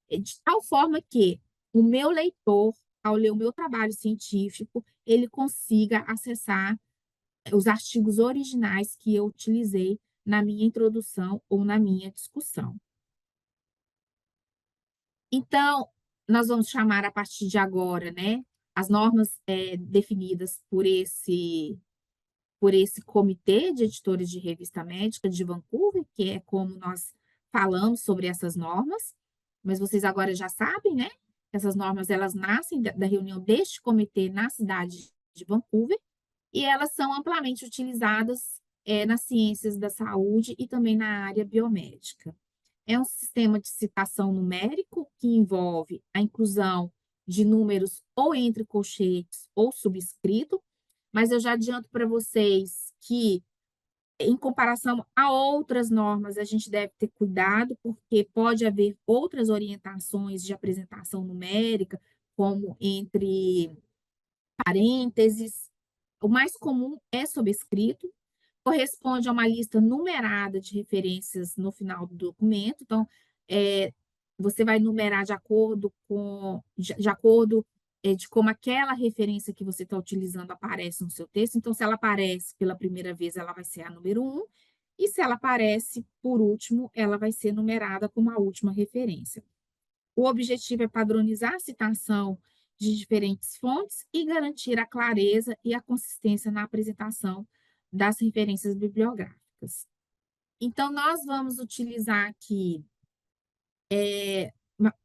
Speaker 1: de tal forma que o meu leitor, ao ler o meu trabalho científico, ele consiga acessar os artigos originais que eu utilizei na minha introdução ou na minha discussão. Então, nós vamos chamar a partir de agora, né, as normas definidas por esse comitê de editores de revista médica de Vancouver, que é como nós falamos sobre essas normas, mas vocês agora já sabem, né? Essas normas elas nascem da reunião deste comitê na cidade de Vancouver e elas são amplamente utilizadas nas ciências da saúde e também na área biomédica. É um sistema de citação numérico que envolve a inclusão de números ou entre colchetes ou subscrito, mas eu já adianto para vocês que, em comparação a outras normas, a gente deve ter cuidado, porque pode haver outras orientações de apresentação numérica, como entre parênteses. O mais comum é subscrito, corresponde a uma lista numerada de referências no final do documento. Então, é, você vai numerar de acordo de como aquela referência que você está utilizando aparece no seu texto. Então, se ela aparece pela primeira vez, ela vai ser a número 1, e se ela aparece por último, ela vai ser numerada como a última referência. O objetivo é padronizar a citação de diferentes fontes e garantir a clareza e a consistência na apresentação das referências bibliográficas. Então, nós vamos utilizar aqui,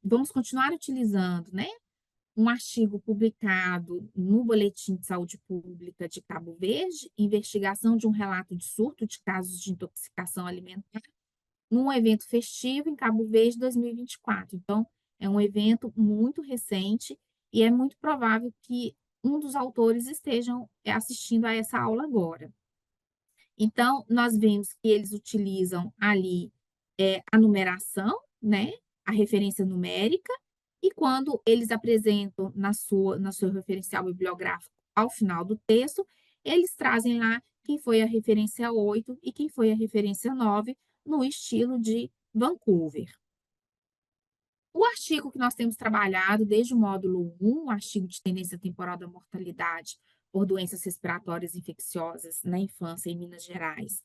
Speaker 1: vamos continuar utilizando, né, um artigo publicado no Boletim de Saúde Pública de Cabo Verde, investigação de um relato de surto de casos de intoxicação alimentar num evento festivo em Cabo Verde 2024. Então, é um evento muito recente e é muito provável que um dos autores estejam assistindo a essa aula agora. Então, nós vemos que eles utilizam ali a numeração, né, a referência numérica, e quando eles apresentam na seu referencial bibliográfico ao final do texto, eles trazem lá quem foi a referência 8 e quem foi a referência 9 no estilo de Vancouver. O artigo que nós temos trabalhado desde o módulo 1, o artigo de tendência temporal da mortalidade por doenças respiratórias infecciosas na infância em Minas Gerais,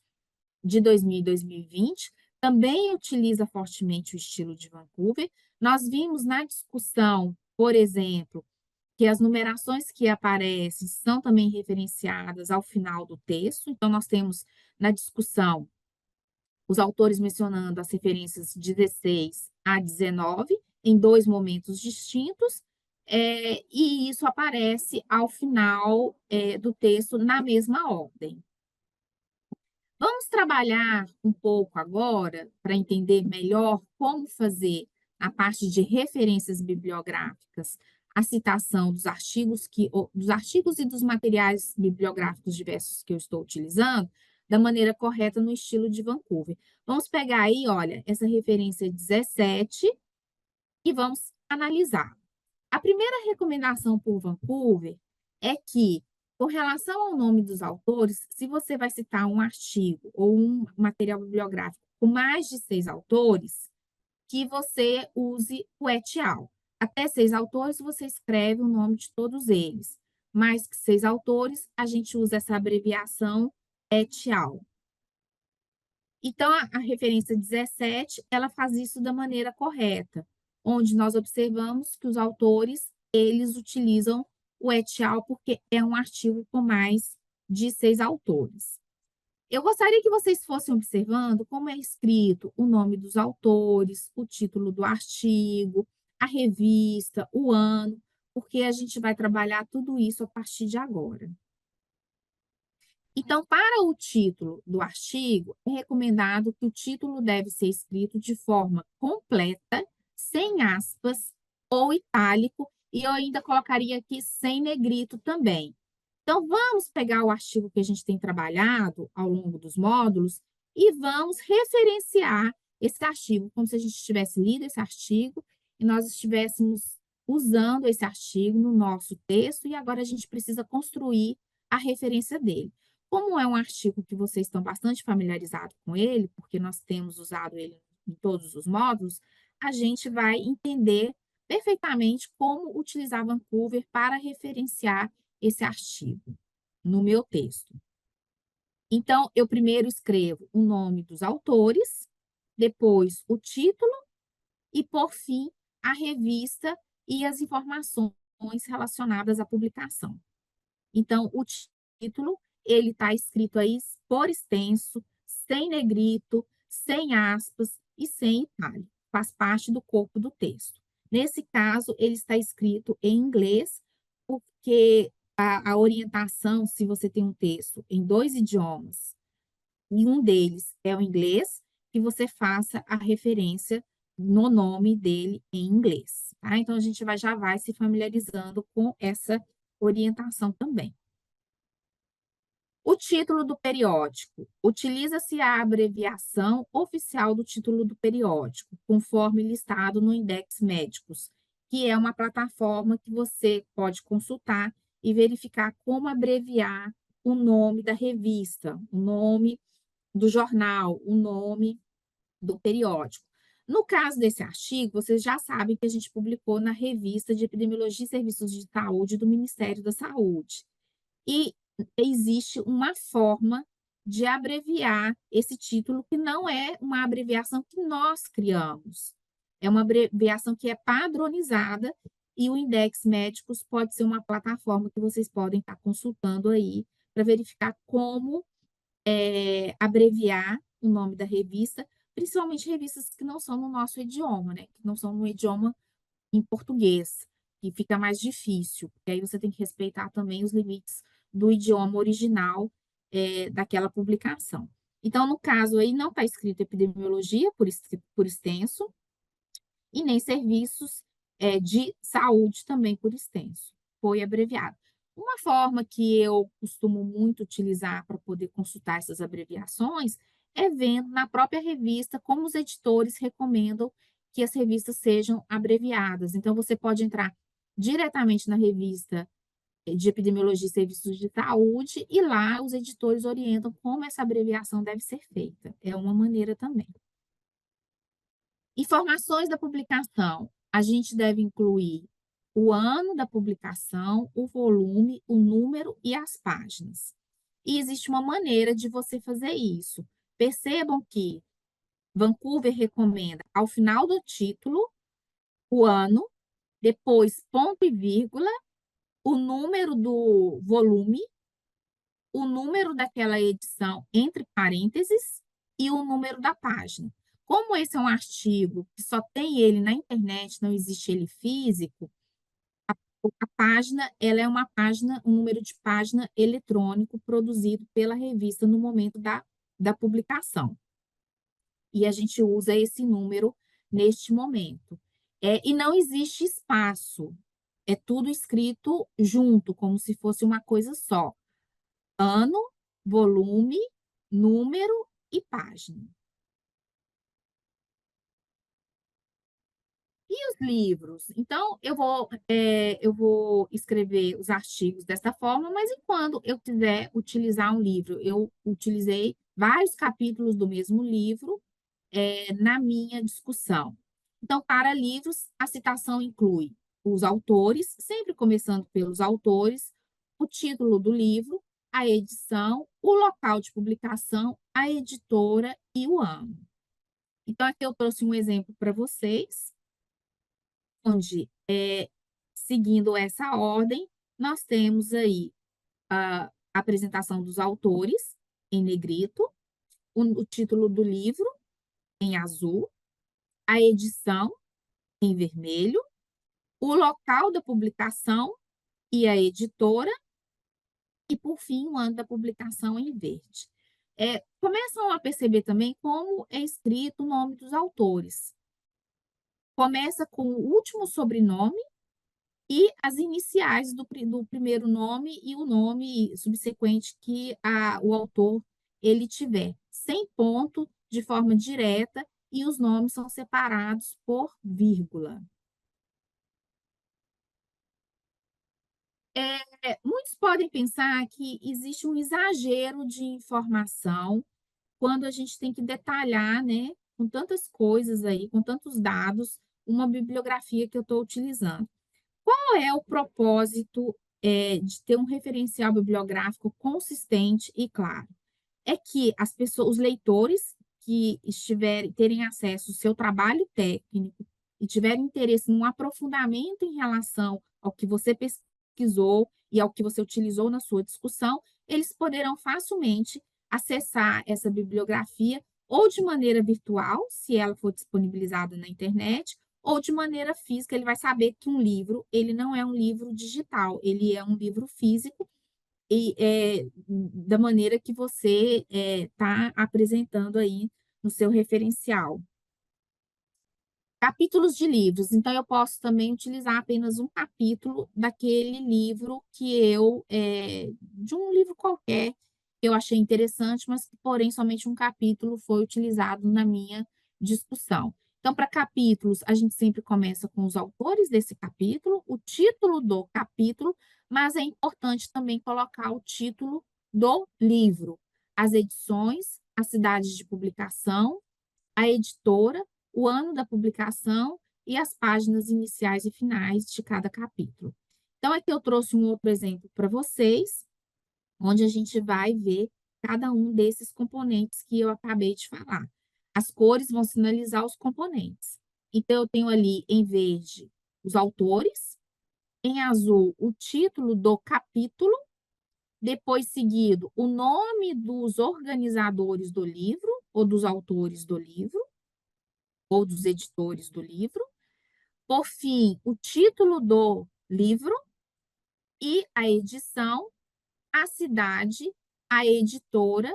Speaker 1: de 2000 e 2020, também utiliza fortemente o estilo de Vancouver. Nós vimos na discussão, por exemplo, que as numerações que aparecem são também referenciadas ao final do texto. Então, nós temos na discussão os autores mencionando as referências 16 a 19, em 2 momentos distintos, e isso aparece ao final do texto na mesma ordem. Vamos trabalhar um pouco agora para entender melhor como fazer a parte de referências bibliográficas, a citação dos artigos e dos materiais bibliográficos diversos que eu estou utilizando, da maneira correta no estilo de Vancouver. Vamos pegar aí, olha, essa referência 17 e vamos analisar. A primeira recomendação por Vancouver é que, com relação ao nome dos autores, se você vai citar um artigo ou um material bibliográfico com mais de 6 autores, que você use o et al. Até 6 autores, você escreve o nome de todos eles. Mais que 6 autores, a gente usa essa abreviação et al. Então, a referência 17, ela faz isso da maneira correta, onde nós observamos que os autores, eles utilizam o et al. Porque é um artigo com mais de 6 autores. Eu gostaria que vocês fossem observando como é escrito o nome dos autores, o título do artigo, a revista, o ano, porque a gente vai trabalhar tudo isso a partir de agora. Então, para o título do artigo, é recomendado que o título deve ser escrito de forma completa, sem aspas ou itálico, e eu ainda colocaria aqui sem negrito também. Então, vamos pegar o artigo que a gente tem trabalhado ao longo dos módulos e vamos referenciar esse artigo, como se a gente tivesse lido esse artigo e nós estivéssemos usando esse artigo no nosso texto, e agora a gente precisa construir a referência dele. Como é um artigo que vocês estão bastante familiarizados com ele, porque nós temos usado ele em todos os módulos, a gente vai entender perfeitamente como utilizar Vancouver para referenciar esse artigo no meu texto. Então, eu primeiro escrevo o nome dos autores, depois o título e, por fim, a revista e as informações relacionadas à publicação. Então, o título, ele está escrito aí por extenso, sem negrito, sem aspas e sem itálico. Faz parte do corpo do texto. Nesse caso, ele está escrito em inglês, porque a orientação, se você tem um texto em 2 idiomas, e um deles é o inglês, que você faça a referência no nome dele em inglês. Tá? Então, a gente já vai se familiarizando com essa orientação também. O título do periódico. Utiliza-se a abreviação oficial do título do periódico, conforme listado no Index Médicos, que é uma plataforma que você pode consultar e verificar como abreviar o nome da revista, o nome do jornal, o nome do periódico. No caso desse artigo, vocês já sabem que a gente publicou na Revista de Epidemiologia e Serviços de Saúde do Ministério da Saúde. E existe uma forma de abreviar esse título, que não é uma abreviação que nós criamos. É uma abreviação que é padronizada, e o Index Médicos pode ser uma plataforma que vocês podem estar consultando aí para verificar como abreviar o nome da revista, principalmente revistas que não são no nosso idioma, né? Que não são no idioma em português, que fica mais difícil, porque aí você tem que respeitar também os limites do idioma original daquela publicação. Então, no caso aí, não está escrito epidemiologia por extenso, e nem serviços de saúde também por extenso. Foi abreviado. Uma forma que eu costumo muito utilizar para poder consultar essas abreviações é vendo na própria revista como os editores recomendam que as revistas sejam abreviadas. Então, você pode entrar diretamente na revista de Epidemiologia e Serviços de Saúde, e lá os editores orientam como essa abreviação deve ser feita. É uma maneira também. Informações da publicação. A gente deve incluir o ano da publicação, o volume, o número e as páginas. E existe uma maneira de você fazer isso. Percebam que Vancouver recomenda, ao final do título, o ano, depois ponto e vírgula, o número do volume, o número daquela edição entre parênteses e o número da página. Como esse é um artigo que só tem ele na internet, não existe ele físico, a página, ela é uma página, um número de página eletrônico produzido pela revista no momento da publicação. E a gente usa esse número neste momento. E não existe espaço, é tudo escrito junto, como se fosse uma coisa só. Ano, volume, número e página. E os livros? Então, eu vou escrever os artigos dessa forma, mas enquanto eu quiser utilizar um livro, eu utilizei vários capítulos do mesmo livro na minha discussão. Então, para livros, a citação inclui os autores, sempre começando pelos autores, o título do livro, a edição, o local de publicação, a editora e o ano. Então, aqui eu trouxe um exemplo para vocês, onde, seguindo essa ordem, nós temos aí a apresentação dos autores, em negrito, o título do livro, em azul, a edição, em vermelho, o local da publicação e a editora, e, por fim, o ano da publicação em verde. Começam a perceber também como é escrito o nome dos autores. Começa com o último sobrenome e as iniciais do primeiro nome e o nome subsequente que o autor ele tiver, sem ponto, de forma direta, e os nomes são separados por vírgula. Muitos podem pensar que existe um exagero de informação quando a gente tem que detalhar, né, com tantas coisas aí, com tantos dados, uma bibliografia que eu estou utilizando. Qual é o propósito, de ter um referencial bibliográfico consistente e claro? É que as pessoas, os leitores que terem acesso ao seu trabalho técnico e tiverem interesse num aprofundamento em relação ao que você pesquisou e ao que você utilizou na sua discussão, eles poderão facilmente acessar essa bibliografia ou de maneira virtual, se ela for disponibilizada na internet, ou de maneira física, ele vai saber que um livro, ele não é um livro digital, ele é um livro físico e da maneira que você está apresentando aí no seu referencial. Capítulos de livros. Então, eu posso também utilizar apenas um capítulo daquele livro de um livro qualquer, que eu achei interessante, mas que, porém, somente um capítulo foi utilizado na minha discussão. Então, para capítulos, a gente sempre começa com os autores desse capítulo, o título do capítulo, mas é importante também colocar o título do livro, as edições, a cidade de publicação, a editora, o ano da publicação e as páginas iniciais e finais de cada capítulo. Então, aqui eu trouxe um outro exemplo para vocês, onde a gente vai ver cada um desses componentes que eu acabei de falar. As cores vão sinalizar os componentes. Então, eu tenho ali em verde os autores, em azul o título do capítulo, depois seguido o nome dos organizadores do livro ou dos autores do livro, ou dos editores do livro. Por fim, o título do livro e a edição, a cidade, a editora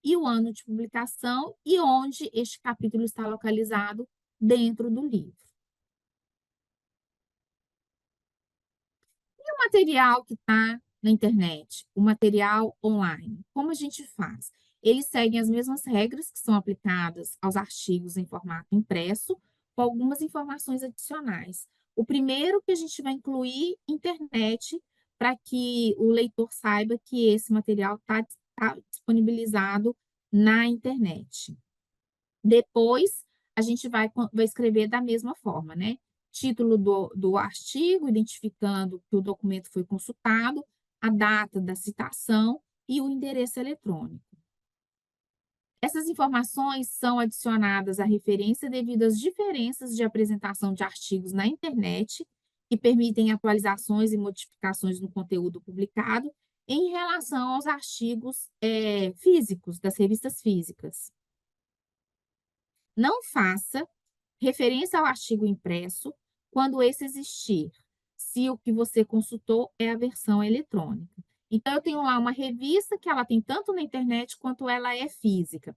Speaker 1: e o ano de publicação e onde este capítulo está localizado dentro do livro. E o material que está na internet, o material online, como a gente faz? Eles seguem as mesmas regras que são aplicadas aos artigos em formato impresso, com algumas informações adicionais. O primeiro que a gente vai incluir, internet, para que o leitor saiba que esse material está disponibilizado na internet. Depois, a gente vai escrever da mesma forma, né? Título do artigo, identificando que o documento foi consultado, a data da citação e o endereço eletrônico. Essas informações são adicionadas à referência devido às diferenças de apresentação de artigos na internet, que permitem atualizações e modificações no conteúdo publicado em relação aos artigos físicos, das revistas físicas. Não faça referência ao artigo impresso quando esse existir, se o que você consultou é a versão eletrônica. Então, eu tenho lá uma revista que ela tem tanto na internet quanto ela é física.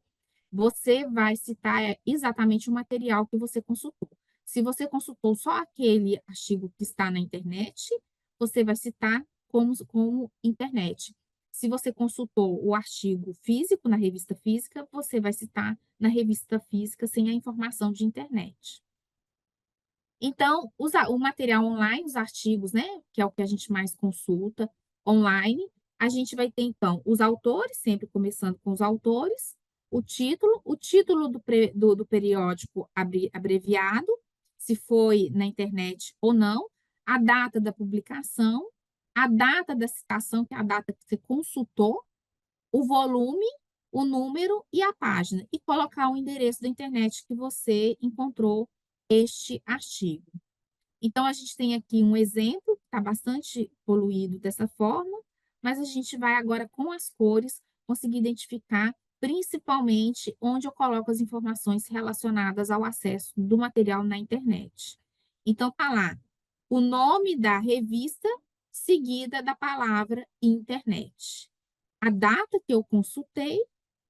Speaker 1: Você vai citar exatamente o material que você consultou. Se você consultou só aquele artigo que está na internet, você vai citar como internet. Se você consultou o artigo físico na revista física, você vai citar na revista física sem a informação de internet. Então, o material online, os artigos, né, que é o que a gente mais consulta online, a gente vai ter, então, os autores, sempre começando com os autores, o título do periódico abreviado, se foi na internet ou não, a data da publicação, a data da citação, que é a data que você consultou, o volume, o número e a página, e colocar o endereço da internet que você encontrou este artigo. Então, a gente tem aqui um exemplo, está bastante poluído dessa forma, mas a gente vai agora, com as cores, conseguir identificar principalmente onde eu coloco as informações relacionadas ao acesso do material na internet. Então, está lá o nome da revista, seguida da palavra internet, a data que eu consultei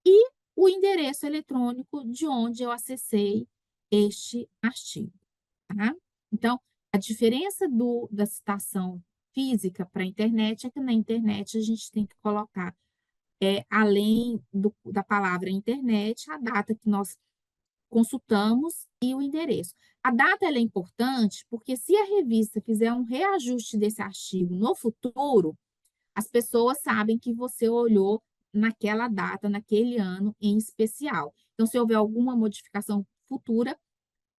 Speaker 1: e o endereço eletrônico de onde eu acessei este artigo, tá? Então, a diferença da citação física para a internet é que na internet a gente tem que colocar, além da palavra internet, a data que nós consultamos e o endereço. A data ela é importante porque se a revista fizer um reajuste desse artigo no futuro, as pessoas sabem que você olhou naquela data, naquele ano em especial. Então, se houver alguma modificação futura,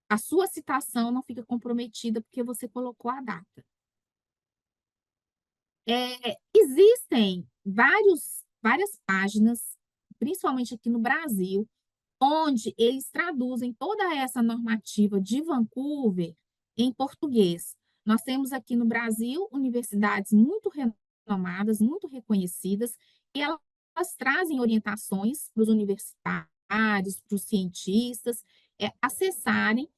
Speaker 1: a sua citação não fica comprometida porque você colocou a data. Existem várias páginas, principalmente aqui no Brasil, onde eles traduzem toda essa normativa de Vancouver em português. Nós temos aqui no Brasil universidades muito renomadas, muito reconhecidas, e elas trazem orientações para os universitários, para os cientistas, acessarem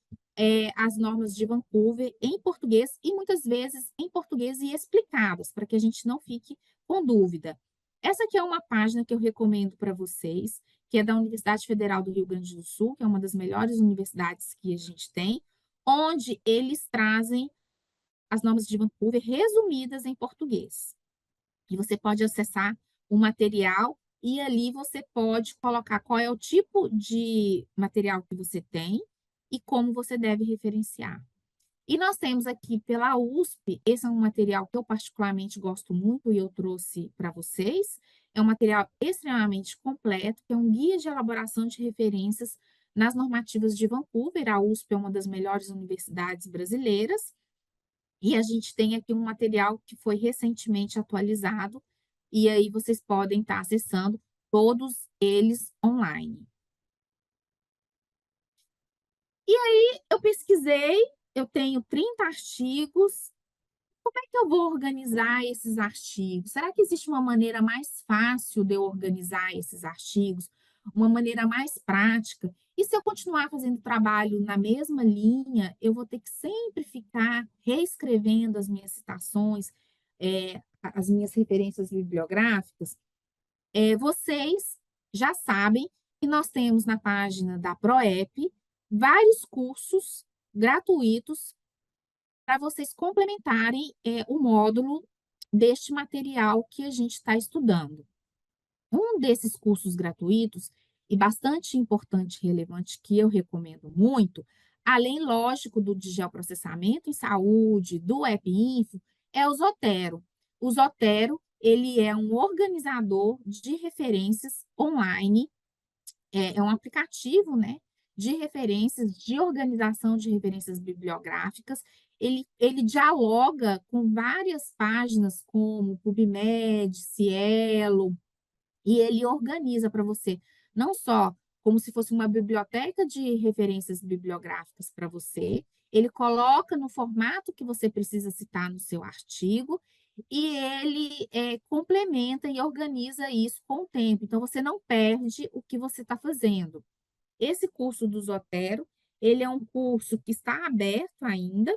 Speaker 1: as normas de Vancouver em português e muitas vezes em português e explicadas, para que a gente não fique com dúvida. Essa aqui é uma página que eu recomendo para vocês, que é da Universidade Federal do Rio Grande do Sul, que é uma das melhores universidades que a gente tem, onde eles trazem as normas de Vancouver resumidas em português. E você pode acessar o material e ali você pode colocar qual é o tipo de material que você tem e como você deve referenciar. E nós temos aqui pela USP, esse é um material que eu particularmente gosto muito e eu trouxe para vocês. É um material extremamente completo, que é um guia de elaboração de referências nas normativas de Vancouver. A USP é uma das melhores universidades brasileiras. E a gente tem aqui um material que foi recentemente atualizado, e aí vocês podem estar acessando todos eles online. Eu pesquisei, eu tenho 30 artigos. Como é que eu vou organizar esses artigos? Será que existe uma maneira mais fácil de eu organizar esses artigos? Uma maneira mais prática? E se eu continuar fazendo trabalho na mesma linha, eu vou ter que sempre ficar reescrevendo as minhas citações, as minhas referências bibliográficas? Vocês já sabem que nós temos na página da ProEP vários cursos gratuitos para vocês complementarem o módulo deste material que a gente está estudando. Um desses cursos gratuitos, e bastante importante e relevante, que eu recomendo muito, além, lógico, do de geoprocessamento em saúde, do EPInfo, é o Zotero. O Zotero, ele é um organizador de referências online, é um aplicativo, né, de referências, de organização de referências bibliográficas. Ele dialoga com várias páginas como PubMed, Cielo, e ele organiza para você, não só como se fosse uma biblioteca de referências bibliográficas para você, ele coloca no formato que você precisa citar no seu artigo, e ele complementa e organiza isso com o tempo. Então, você não perde o que você está fazendo. Esse curso do Zotero, ele é um curso que está aberto ainda,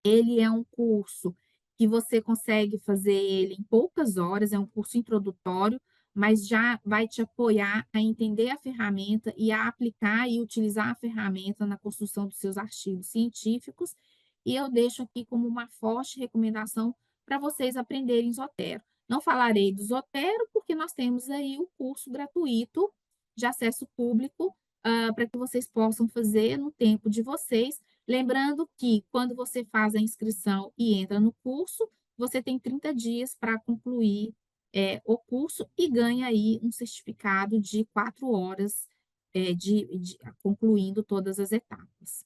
Speaker 1: ele é um curso que você consegue fazer ele em poucas horas, é um curso introdutório, mas já vai te apoiar a entender a ferramenta e a aplicar e utilizar a ferramenta na construção dos seus artigos científicos. E eu deixo aqui como uma forte recomendação para vocês aprenderem Zotero. Não falarei do Zotero, porque nós temos aí o curso gratuito de acesso público, para que vocês possam fazer no tempo de vocês. Lembrando que quando você faz a inscrição e entra no curso, você tem 30 dias para concluir o curso e ganha aí um certificado de 4 horas concluindo todas as etapas.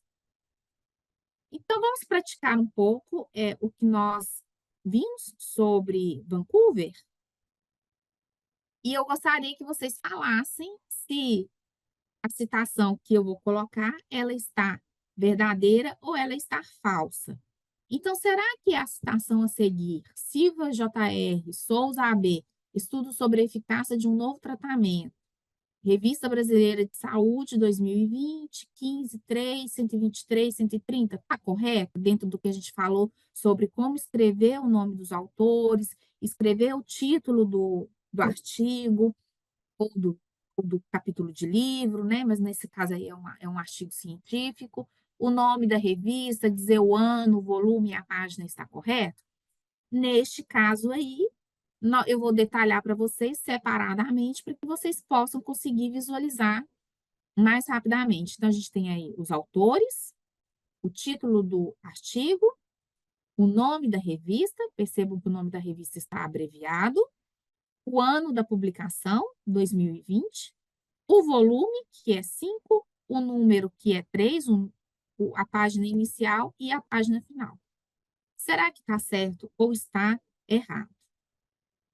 Speaker 1: Então, vamos praticar um pouco o que nós vimos sobre Vancouver, e eu gostaria que vocês falassem se a citação que eu vou colocar, ela está verdadeira ou ela está falsa. Então, será que a citação a seguir, Silva J.R. Souza AB, estudo sobre a eficácia de um novo tratamento, Revista Brasileira de Saúde, 2020, 15, 3, 123, 130, está correto? Dentro do que a gente falou sobre como escrever o nome dos autores, escrever o título do artigo, ou do capítulo de livro, né? Mas nesse caso aí é um artigo científico. O nome da revista, dizer o ano, o volume e a página está correto? Neste caso aí, eu vou detalhar para vocês separadamente para que vocês possam conseguir visualizar mais rapidamente. Então, a gente tem aí os autores, o título do artigo, o nome da revista, percebam que o nome da revista está abreviado, o ano da publicação, 2020, o volume, que é 5, o número, que é 3, a página inicial e a página final. Será que está certo ou está errado?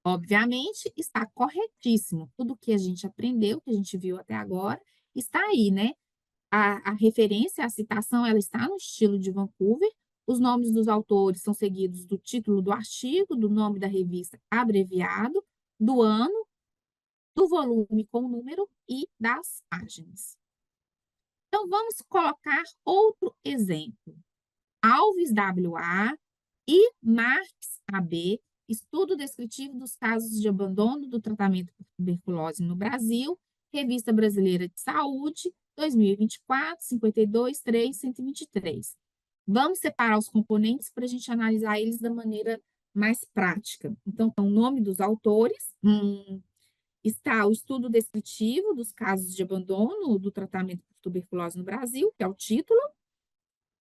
Speaker 1: Obviamente, está corretíssimo. Tudo que a gente aprendeu, que a gente viu até agora, está aí, né? A referência, a citação, ela está no estilo de Vancouver. Os nomes dos autores são seguidos do título do artigo, do nome da revista abreviado, do ano, do volume com o número e das páginas. Então, vamos colocar outro exemplo. Alves W.A. e Marques A.B., estudo descritivo dos casos de abandono do tratamento por tuberculose no Brasil, Revista Brasileira de Saúde, 2024, 52, 3, 123. Vamos separar os componentes para a gente analisar eles da maneira mais prática. Então, o nome dos autores, está o estudo descritivo dos casos de abandono do tratamento por tuberculose no Brasil, que é o título,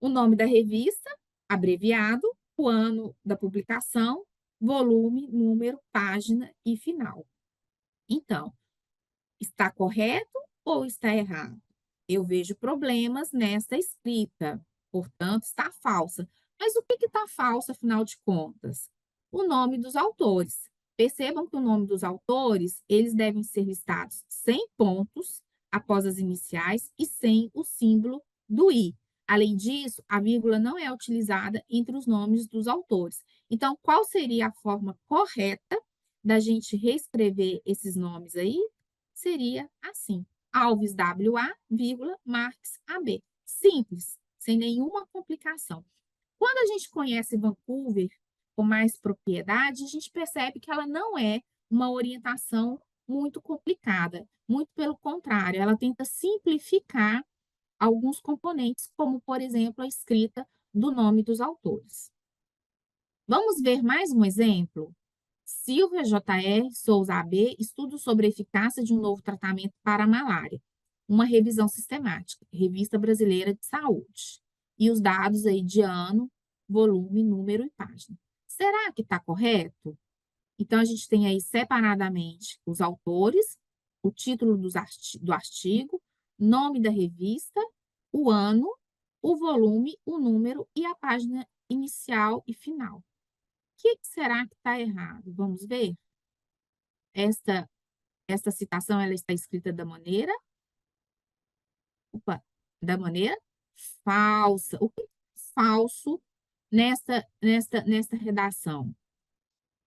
Speaker 1: o nome da revista, abreviado, o ano da publicação, volume, número, página e final. Então, está correto ou está errado? Eu vejo problemas nessa escrita, portanto, está falsa. Mas o que está falso, afinal de contas? O nome dos autores. Percebam que o nome dos autores, eles devem ser listados sem pontos após as iniciais e sem o símbolo do i. Além disso, a vírgula não é utilizada entre os nomes dos autores. Então, qual seria a forma correta da gente reescrever esses nomes aí? Seria assim: Alves W.A., Marques A.B. Simples, sem nenhuma complicação. Quando a gente conhece Vancouver com mais propriedade, a gente percebe que ela não é uma orientação muito complicada. Muito pelo contrário, ela tenta simplificar alguns componentes, como, por exemplo, a escrita do nome dos autores. Vamos ver mais um exemplo? Silvia J.R. Souza AB, estudo sobre a eficácia de um novo tratamento para a malária. Uma revisão sistemática, Revista Brasileira de Saúde. E os dados aí de ano, volume, número e página. Será que está correto? Então, a gente tem aí separadamente os autores, o título do artigo, nome da revista, o ano, o volume, o número e a página inicial e final. O que será que está errado? Vamos ver? Esta citação ela está escrita opa, da maneira falsa. O que é falso nesta redação?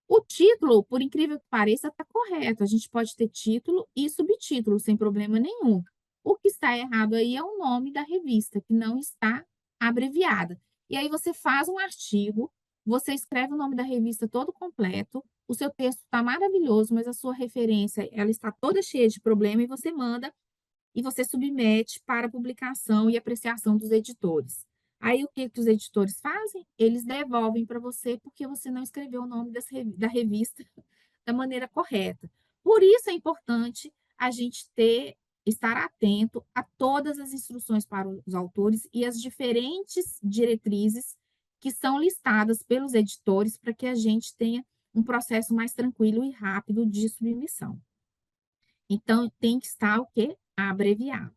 Speaker 1: O título, por incrível que pareça, está correto. A gente pode ter título e subtítulo sem problema nenhum. O que está errado aí é o nome da revista, que não está abreviada. E aí você faz um artigo, você escreve o nome da revista todo completo, o seu texto está maravilhoso, mas a sua referência ela está toda cheia de problema e você manda e você submete para publicação e apreciação dos editores. Aí, o que, que os editores fazem? Eles devolvem para você porque você não escreveu o nome da revista da maneira correta. Por isso é importante a gente estar atento a todas as instruções para os autores e as diferentes diretrizes que são listadas pelos editores para que a gente tenha um processo mais tranquilo e rápido de submissão. Então, tem que estar o quê? Abreviado.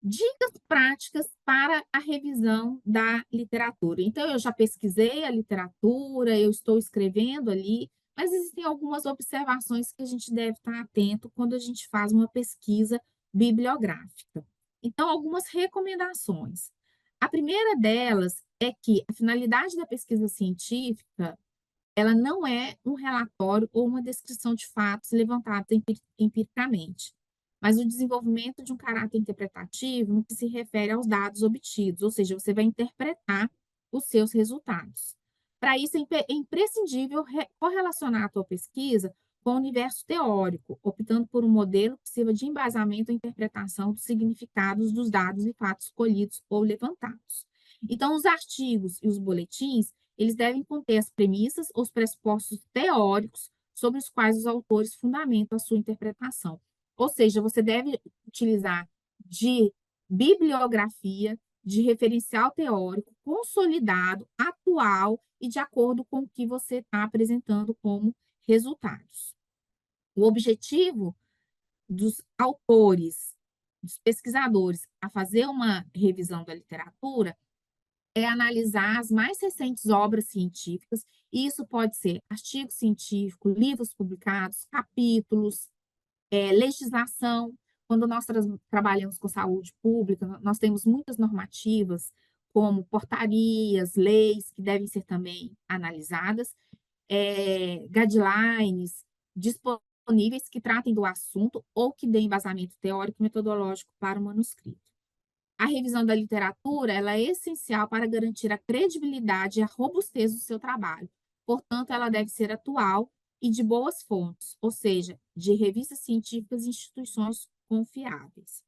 Speaker 1: Dicas práticas para a revisão da literatura. Então, eu já pesquisei a literatura, eu estou escrevendo ali, mas existem algumas observações que a gente deve estar atento quando a gente faz uma pesquisa bibliográfica. Então, algumas recomendações. A primeira delas é que a finalidade da pesquisa científica, ela não é um relatório ou uma descrição de fatos levantados empiricamente, mas o desenvolvimento de um caráter interpretativo no que se refere aos dados obtidos, ou seja, você vai interpretar os seus resultados. Para isso, é imprescindível correlacionar a tua pesquisa com o universo teórico, optando por um modelo que sirva de embasamento à interpretação dos significados dos dados e fatos colhidos ou levantados. Então, os artigos e os boletins eles devem conter as premissas ou os pressupostos teóricos sobre os quais os autores fundamentam a sua interpretação. Ou seja, você deve utilizar de bibliografia, de referencial teórico consolidado, atual e de acordo com o que você está apresentando como resultados. O objetivo dos autores, dos pesquisadores, a fazer uma revisão da literatura é analisar as mais recentes obras científicas, e isso pode ser artigo científico, livros publicados, capítulos, legislação. Quando nós trabalhamos com saúde pública, nós temos muitas normativas, como portarias, leis, que devem ser também analisadas, guidelines disponíveis que tratem do assunto ou que deem embasamento teórico e metodológico para o manuscrito. A revisão da literatura ela é essencial para garantir a credibilidade e a robustez do seu trabalho. Portanto, ela deve ser atual e de boas fontes, ou seja, de revistas científicas e instituições confiáveis.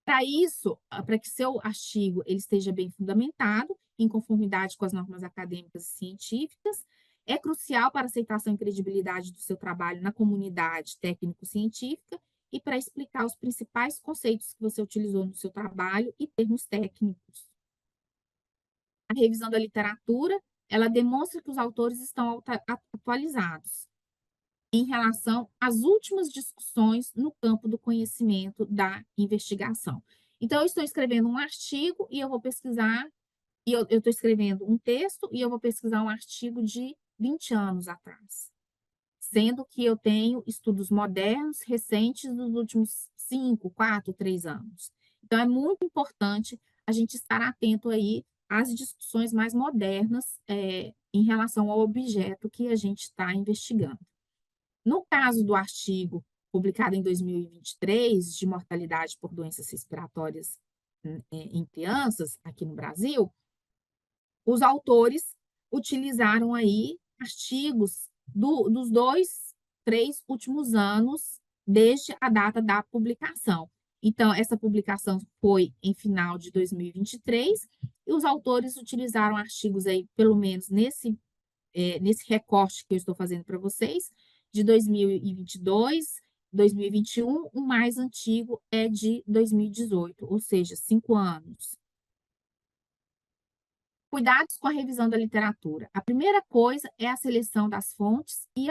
Speaker 1: Para isso, para que seu artigo ele esteja bem fundamentado, em conformidade com as normas acadêmicas e científicas, é crucial para a aceitação e credibilidade do seu trabalho na comunidade técnico-científica e para explicar os principais conceitos que você utilizou no seu trabalho e termos técnicos. A revisão da literatura, ela demonstra que os autores estão atualizados em relação às últimas discussões no campo do conhecimento da investigação. Então, eu estou escrevendo um artigo e eu vou pesquisar, e eu estou escrevendo um texto e eu vou pesquisar um artigo de 20 anos atrás, sendo que eu tenho estudos modernos, recentes, dos últimos 5, 4, 3 anos. Então, é muito importante a gente estar atento aí às discussões mais modernas em relação ao objeto que a gente está investigando. No caso do artigo publicado em 2023, de mortalidade por doenças respiratórias em crianças, aqui no Brasil, os autores utilizaram aí artigos dos 3 últimos anos, desde a data da publicação. Então, essa publicação foi em final de 2023, e os autores utilizaram artigos aí, pelo menos nesse recorte que eu estou fazendo para vocês, de 2022, 2021, o mais antigo é de 2018, ou seja, 5 anos. Cuidados com a revisão da literatura. A primeira coisa é a seleção das fontes e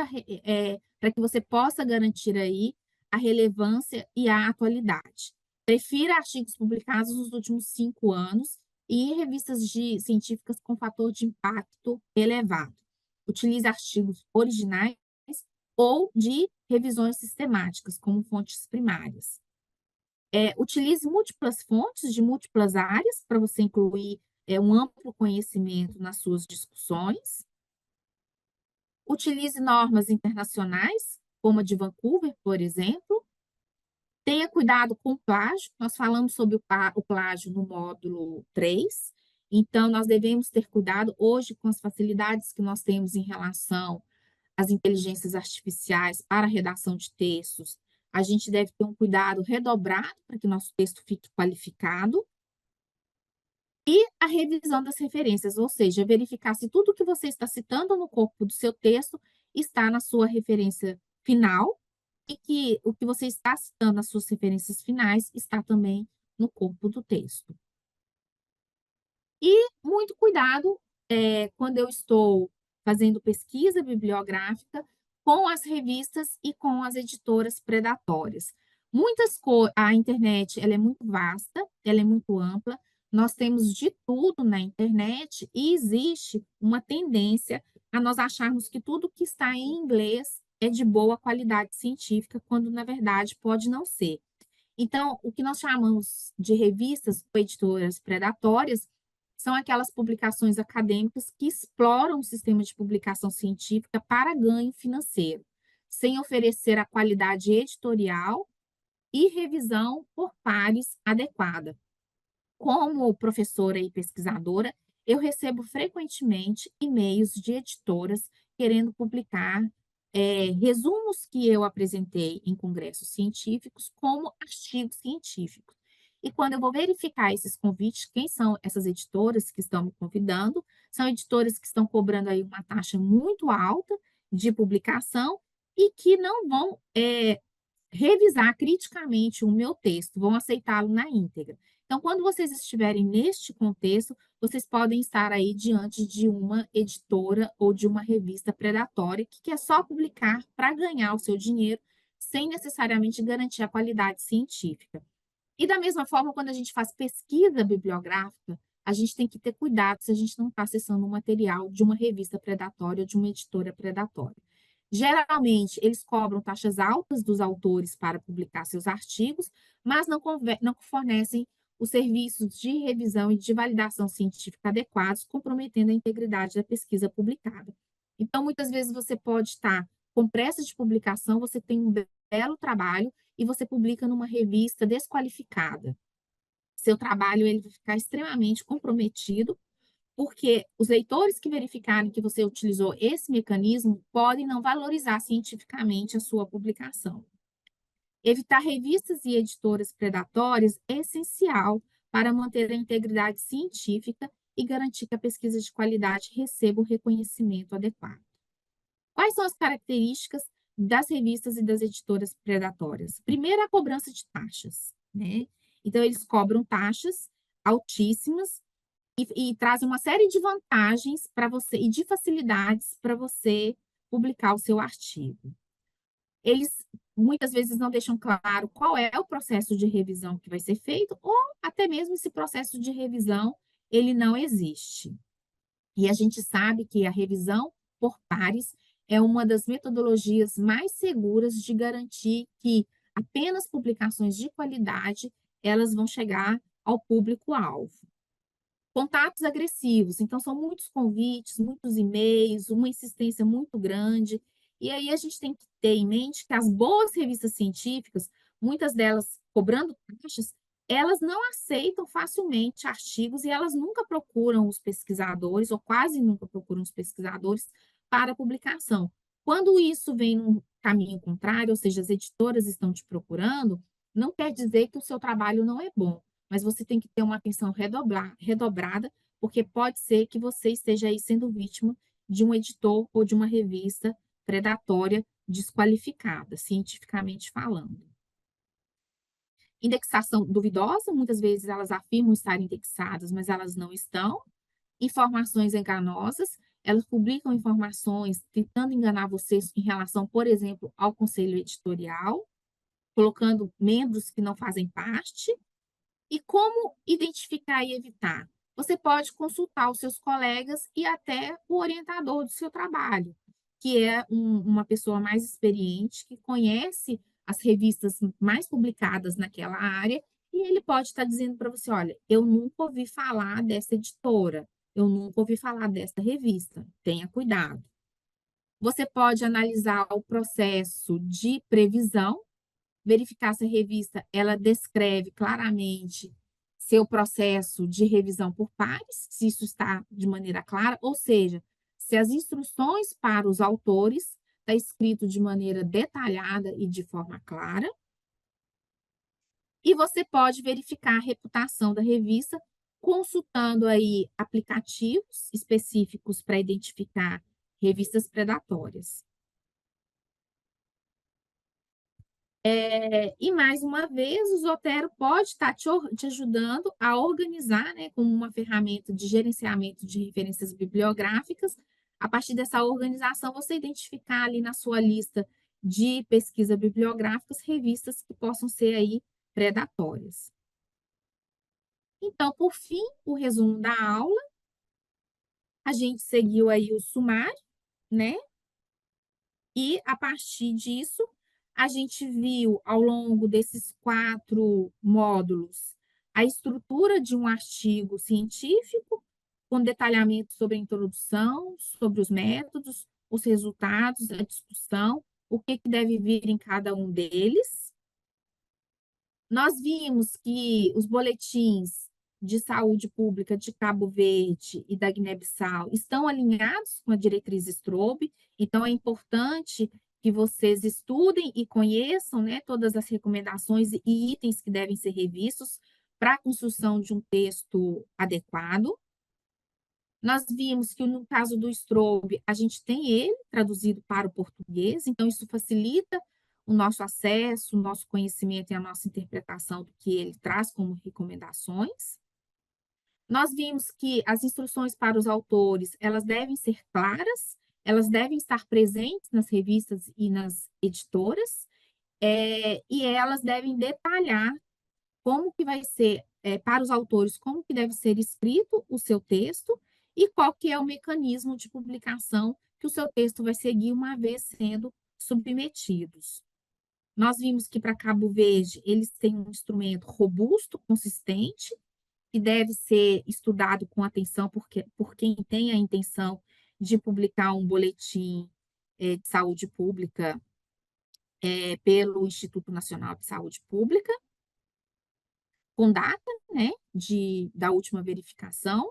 Speaker 1: para que você possa garantir aí a relevância e a atualidade. Prefira artigos publicados nos últimos 5 anos e em revistas científicas com fator de impacto elevado. Utilize artigos originais ou de revisões sistemáticas, como fontes primárias. Utilize múltiplas fontes de múltiplas áreas para você incluir um amplo conhecimento nas suas discussões. Utilize normas internacionais, como a de Vancouver, por exemplo. Tenha cuidado com o plágio. Nós falamos sobre o plágio no módulo 3. Então, nós devemos ter cuidado hoje com as facilidades que nós temos em relação às inteligências artificiais para a redação de textos. A gente deve ter um cuidado redobrado para que nosso texto fique qualificado. E a revisão das referências, ou seja, verificar se tudo que você está citando no corpo do seu texto está na sua referência final e que o que você está citando nas suas referências finais está também no corpo do texto. E muito cuidado quando eu estou fazendo pesquisa bibliográfica com as revistas e com as editoras predatórias. A internet, ela é muito vasta, ela é muito ampla, nós temos de tudo na internet e existe uma tendência a nós acharmos que tudo que está em inglês é de boa qualidade científica, quando na verdade pode não ser. Então, o que nós chamamos de revistas ou editoras predatórias são aquelas publicações acadêmicas que exploram o sistema de publicação científica para ganho financeiro, sem oferecer a qualidade editorial e revisão por pares adequada. Como professora e pesquisadora, eu recebo frequentemente e-mails de editoras querendo publicar resumos que eu apresentei em congressos científicos como artigos científicos. E quando eu vou verificar esses convites, quem são essas editoras que estão me convidando? São editoras que estão cobrando aí uma taxa muito alta de publicação e que não vão revisar criticamente o meu texto, vão aceitá-lo na íntegra. Então, quando vocês estiverem neste contexto, vocês podem estar aí diante de uma editora ou de uma revista predatória que quer só publicar para ganhar o seu dinheiro, sem necessariamente garantir a qualidade científica. E da mesma forma, quando a gente faz pesquisa bibliográfica, a gente tem que ter cuidado se a gente não está acessando um material de uma revista predatória ou de uma editora predatória. Geralmente, eles cobram taxas altas dos autores para publicar seus artigos, mas não fornecem os serviços de revisão e de validação científica adequados, comprometendo a integridade da pesquisa publicada. Então, muitas vezes você pode estar com pressa de publicação, você tem um belo trabalho e você publica numa revista desqualificada. Seu trabalho ele vai ficar extremamente comprometido, porque os leitores que verificarem que você utilizou esse mecanismo podem não valorizar cientificamente a sua publicação. Evitar revistas e editoras predatórias é essencial para manter a integridade científica e garantir que a pesquisa de qualidade receba o reconhecimento adequado. Quais são as características das revistas e das editoras predatórias? Primeiro, a cobrança de taxas, né? Então, eles cobram taxas altíssimas e trazem uma série de vantagens para você e de facilidades para você publicar o seu artigo. Eles muitas vezes não deixam claro qual é o processo de revisão que vai ser feito, ou até mesmo esse processo de revisão ele não existe. E a gente sabe que a revisão por pares é uma das metodologias mais seguras de garantir que apenas publicações de qualidade elas vão chegar ao público-alvo. Contatos agressivos, então são muitos convites, muitos e-mails, uma insistência muito grande. E aí a gente tem que ter em mente que as boas revistas científicas, muitas delas cobrando taxas, elas não aceitam facilmente artigos e elas nunca procuram os pesquisadores, ou quase nunca procuram os pesquisadores, para publicação. Quando isso vem num caminho contrário, ou seja, as editoras estão te procurando, não quer dizer que o seu trabalho não é bom, mas você tem que ter uma atenção redobrada, porque pode ser que você esteja aí sendo vítima de um editor ou de uma revista predatória desqualificada, cientificamente falando. Indexação duvidosa, muitas vezes elas afirmam estar indexadas, mas elas não estão. Informações enganosas, elas publicam informações tentando enganar vocês em relação, por exemplo, ao conselho editorial, colocando membros que não fazem parte. E como identificar e evitar? Você pode consultar os seus colegas e até o orientador do seu trabalho, que é uma pessoa mais experiente, que conhece as revistas mais publicadas naquela área, e ele pode estar dizendo para você: olha, eu nunca ouvi falar dessa editora, eu nunca ouvi falar dessa revista, tenha cuidado. Você pode analisar o processo de previsão, verificar se a revista ela descreve claramente seu processo de revisão por pares, se isso está de maneira clara, ou seja, se as instruções para os autores está escrito de maneira detalhada e de forma clara. E você pode verificar a reputação da revista consultando aí aplicativos específicos para identificar revistas predatórias. E mais uma vez, o Zotero pode estar te ajudando a organizar, né, como uma ferramenta de gerenciamento de referências bibliográficas. A partir dessa organização, você identificar ali na sua lista de pesquisa bibliográficas, revistas que possam ser aí predatórias. Então, por fim, o resumo da aula, a gente seguiu aí o sumário, né? E, a partir disso, a gente viu, ao longo desses 4 módulos, a estrutura de um artigo científico, com detalhamento sobre a introdução, sobre os métodos, os resultados, a discussão, o que deve vir em cada um deles. Nós vimos que os boletins de saúde pública de Cabo Verde e da Guiné-Bissau estão alinhados com a diretriz Strobe, então é importante que vocês estudem e conheçam, né, todas as recomendações e itens que devem ser revistos para a construção de um texto adequado. Nós vimos que, no caso do Strobe, a gente tem ele traduzido para o português, então isso facilita o nosso acesso, o nosso conhecimento e a nossa interpretação do que ele traz como recomendações. Nós vimos que as instruções para os autores, elas devem ser claras, elas devem estar presentes nas revistas e nas editoras, e elas devem detalhar como que vai ser, para os autores, como que deve ser escrito o seu texto e qual que é o mecanismo de publicação que o seu texto vai seguir uma vez sendo submetidos. Nós vimos que para Cabo Verde eles têm um instrumento robusto, consistente, que deve ser estudado com atenção por quem tem a intenção de publicar um boletim de saúde pública pelo Instituto Nacional de Saúde Pública, com data, né, da última verificação,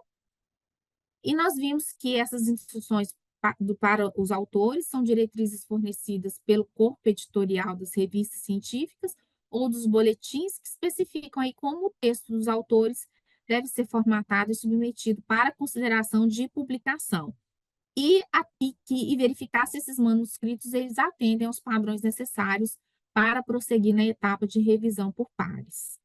Speaker 1: e nós vimos que essas instruções para os autores são diretrizes fornecidas pelo corpo editorial das revistas científicas ou dos boletins que especificam aí como o texto dos autores deve ser formatado e submetido para consideração de publicação. E verificar se esses manuscritos eles atendem aos padrões necessários para prosseguir na etapa de revisão por pares.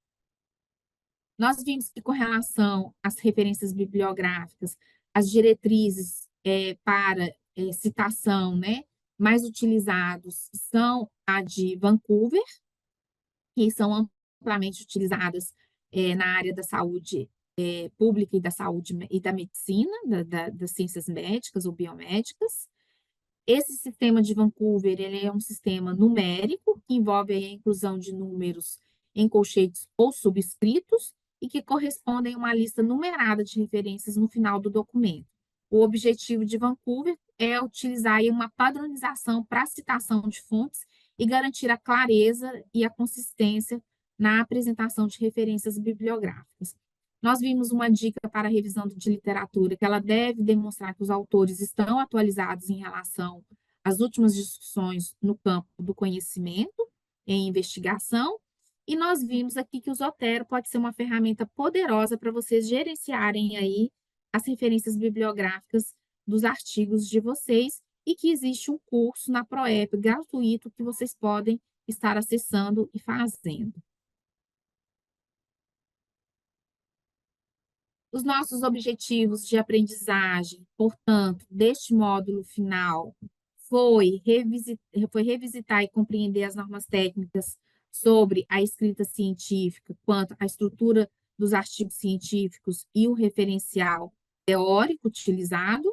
Speaker 1: Nós vimos que, com relação às referências bibliográficas, as diretrizes para citação, né, mais utilizados são a de Vancouver, que são amplamente utilizadas na área da saúde pública e da saúde e da medicina, das ciências médicas ou biomédicas. Esse sistema de Vancouver, ele é um sistema numérico, que envolve a inclusão de números em colchetes ou subscritos, e que correspondem a uma lista numerada de referências no final do documento. O objetivo de Vancouver é utilizar uma padronização para a citação de fontes e garantir a clareza e a consistência na apresentação de referências bibliográficas. Nós vimos uma dica para a revisão de literatura, que ela deve demonstrar que os autores estão atualizados em relação às últimas discussões no campo do conhecimento em investigação, e nós vimos aqui que o Zotero pode ser uma ferramenta poderosa para vocês gerenciarem aí as referências bibliográficas dos artigos de vocês, e que existe um curso na Proep gratuito que vocês podem estar acessando e fazendo. Os nossos objetivos de aprendizagem, portanto, deste módulo final, foi revisitar e compreender as normas técnicas sobre a escrita científica, quanto à estrutura dos artigos científicos e o referencial teórico utilizado,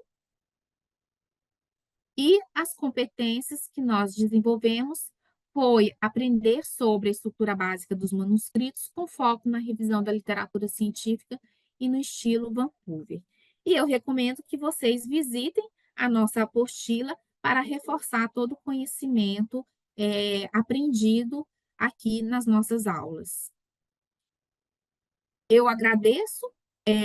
Speaker 1: e as competências que nós desenvolvemos foi aprender sobre a estrutura básica dos manuscritos, com foco na revisão da literatura científica e no estilo Vancouver. E eu recomendo que vocês visitem a nossa apostila para reforçar todo o conhecimento aprendido aqui nas nossas aulas. Eu agradeço,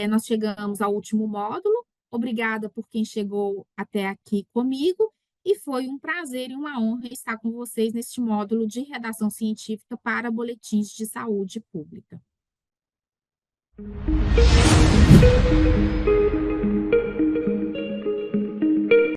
Speaker 1: nós chegamos ao último módulo. Obrigada por quem chegou até aqui comigo, e foi um prazer e uma honra estar com vocês neste módulo de redação científica para boletins de saúde pública.